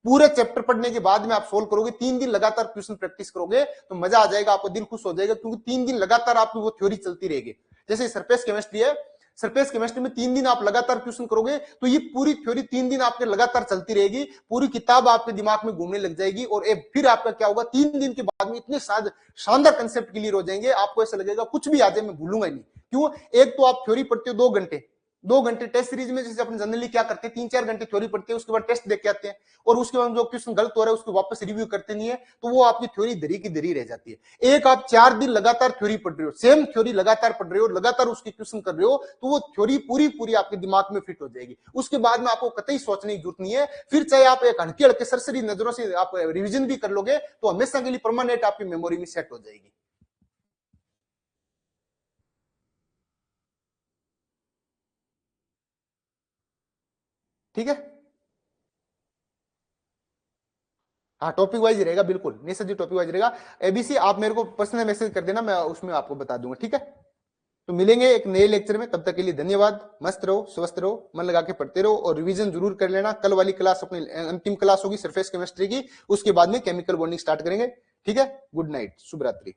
पूरे चैप्टर पढ़ने के बाद में आप सोल्व करोगे, 3 दिन लगातार क्वेश्चन प्रैक्टिस करोगे तो मजा आ जाएगा, आपको दिल खुश हो जाएगा, क्योंकि 3 दिन लगातार आपकी वो थ्योरी चलती रहेगी। जैसे सरफेस केमिस्ट्री है, सरफेस केमिस्ट्री में 3 दिन आप लगातार क्वेश्चन करोगे तो ये पूरी थ्योरी 3 दिन आपके लगातार चलती रहेगी, पूरी किताब आपके दिमाग में घूमने लग जाएगी। और फिर आपका क्या होगा, 3 दिन के बाद में इतने शानदार कंसेप्ट क्लियर हो जाएंगे, आपको ऐसा लगेगा कुछ भी आ जाए मैं भूलूंगा ही नहीं। क्यों? एक तो आप थ्योरी पढ़ते हो 2 घंटे, 2 घंटे टेस्ट सीरीज में जैसे अपन जनरली क्या करते हैं, 3-4 घंटे थ्योरी पढ़ते हैं, उसके बाद टेस्ट देख के आते हैं, और उसके बाद जो क्वेश्चन गलत हो रहा है उसको वापस रिव्यू करते नहीं है, तो वो आपकी थ्योरी धरी की धरी रह जाती है। एक आप 4 दिन लगातार थ्योरी पढ़ रहे हो, सेम थ्योरी लगातार पढ़ रहे हो, लगातार उसके क्वेश्चन कर रहे हो, तो वो थ्योरी पूरी पूरी आपके दिमाग में फिट हो जाएगी। उसके बाद में आपको कतई सोचने की जरूरत नहीं है। फिर चाहे आप एक हल्के हल्के सरसरी नजरों से आप रिविजन भी कर लोगे तो हमेशा के लिए परमानेंट आपकी मेमोरी में सेट हो जाएगी। ठीक है, हाँ टॉपिक वाइज रहेगा, बिल्कुल निश्चित जी टॉपिक वाइज रहेगा। एबीसी आप मेरे को पर्सनल मैसेज कर देना, मैं उसमें आपको बता दूंगा। ठीक है, तो मिलेंगे एक नए लेक्चर में, तब तक के लिए धन्यवाद। मस्त रहो, स्वस्थ रहो, मन लगा के पढ़ते रहो, और रिवीजन जरूर कर लेना। कल वाली क्लास अपनी अंतिम क्लास होगी सरफेस केमिस्ट्री की, उसके बाद में केमिकल बॉन्डिंग स्टार्ट करेंगे। ठीक है, गुड नाइट, शुभ रात्रि।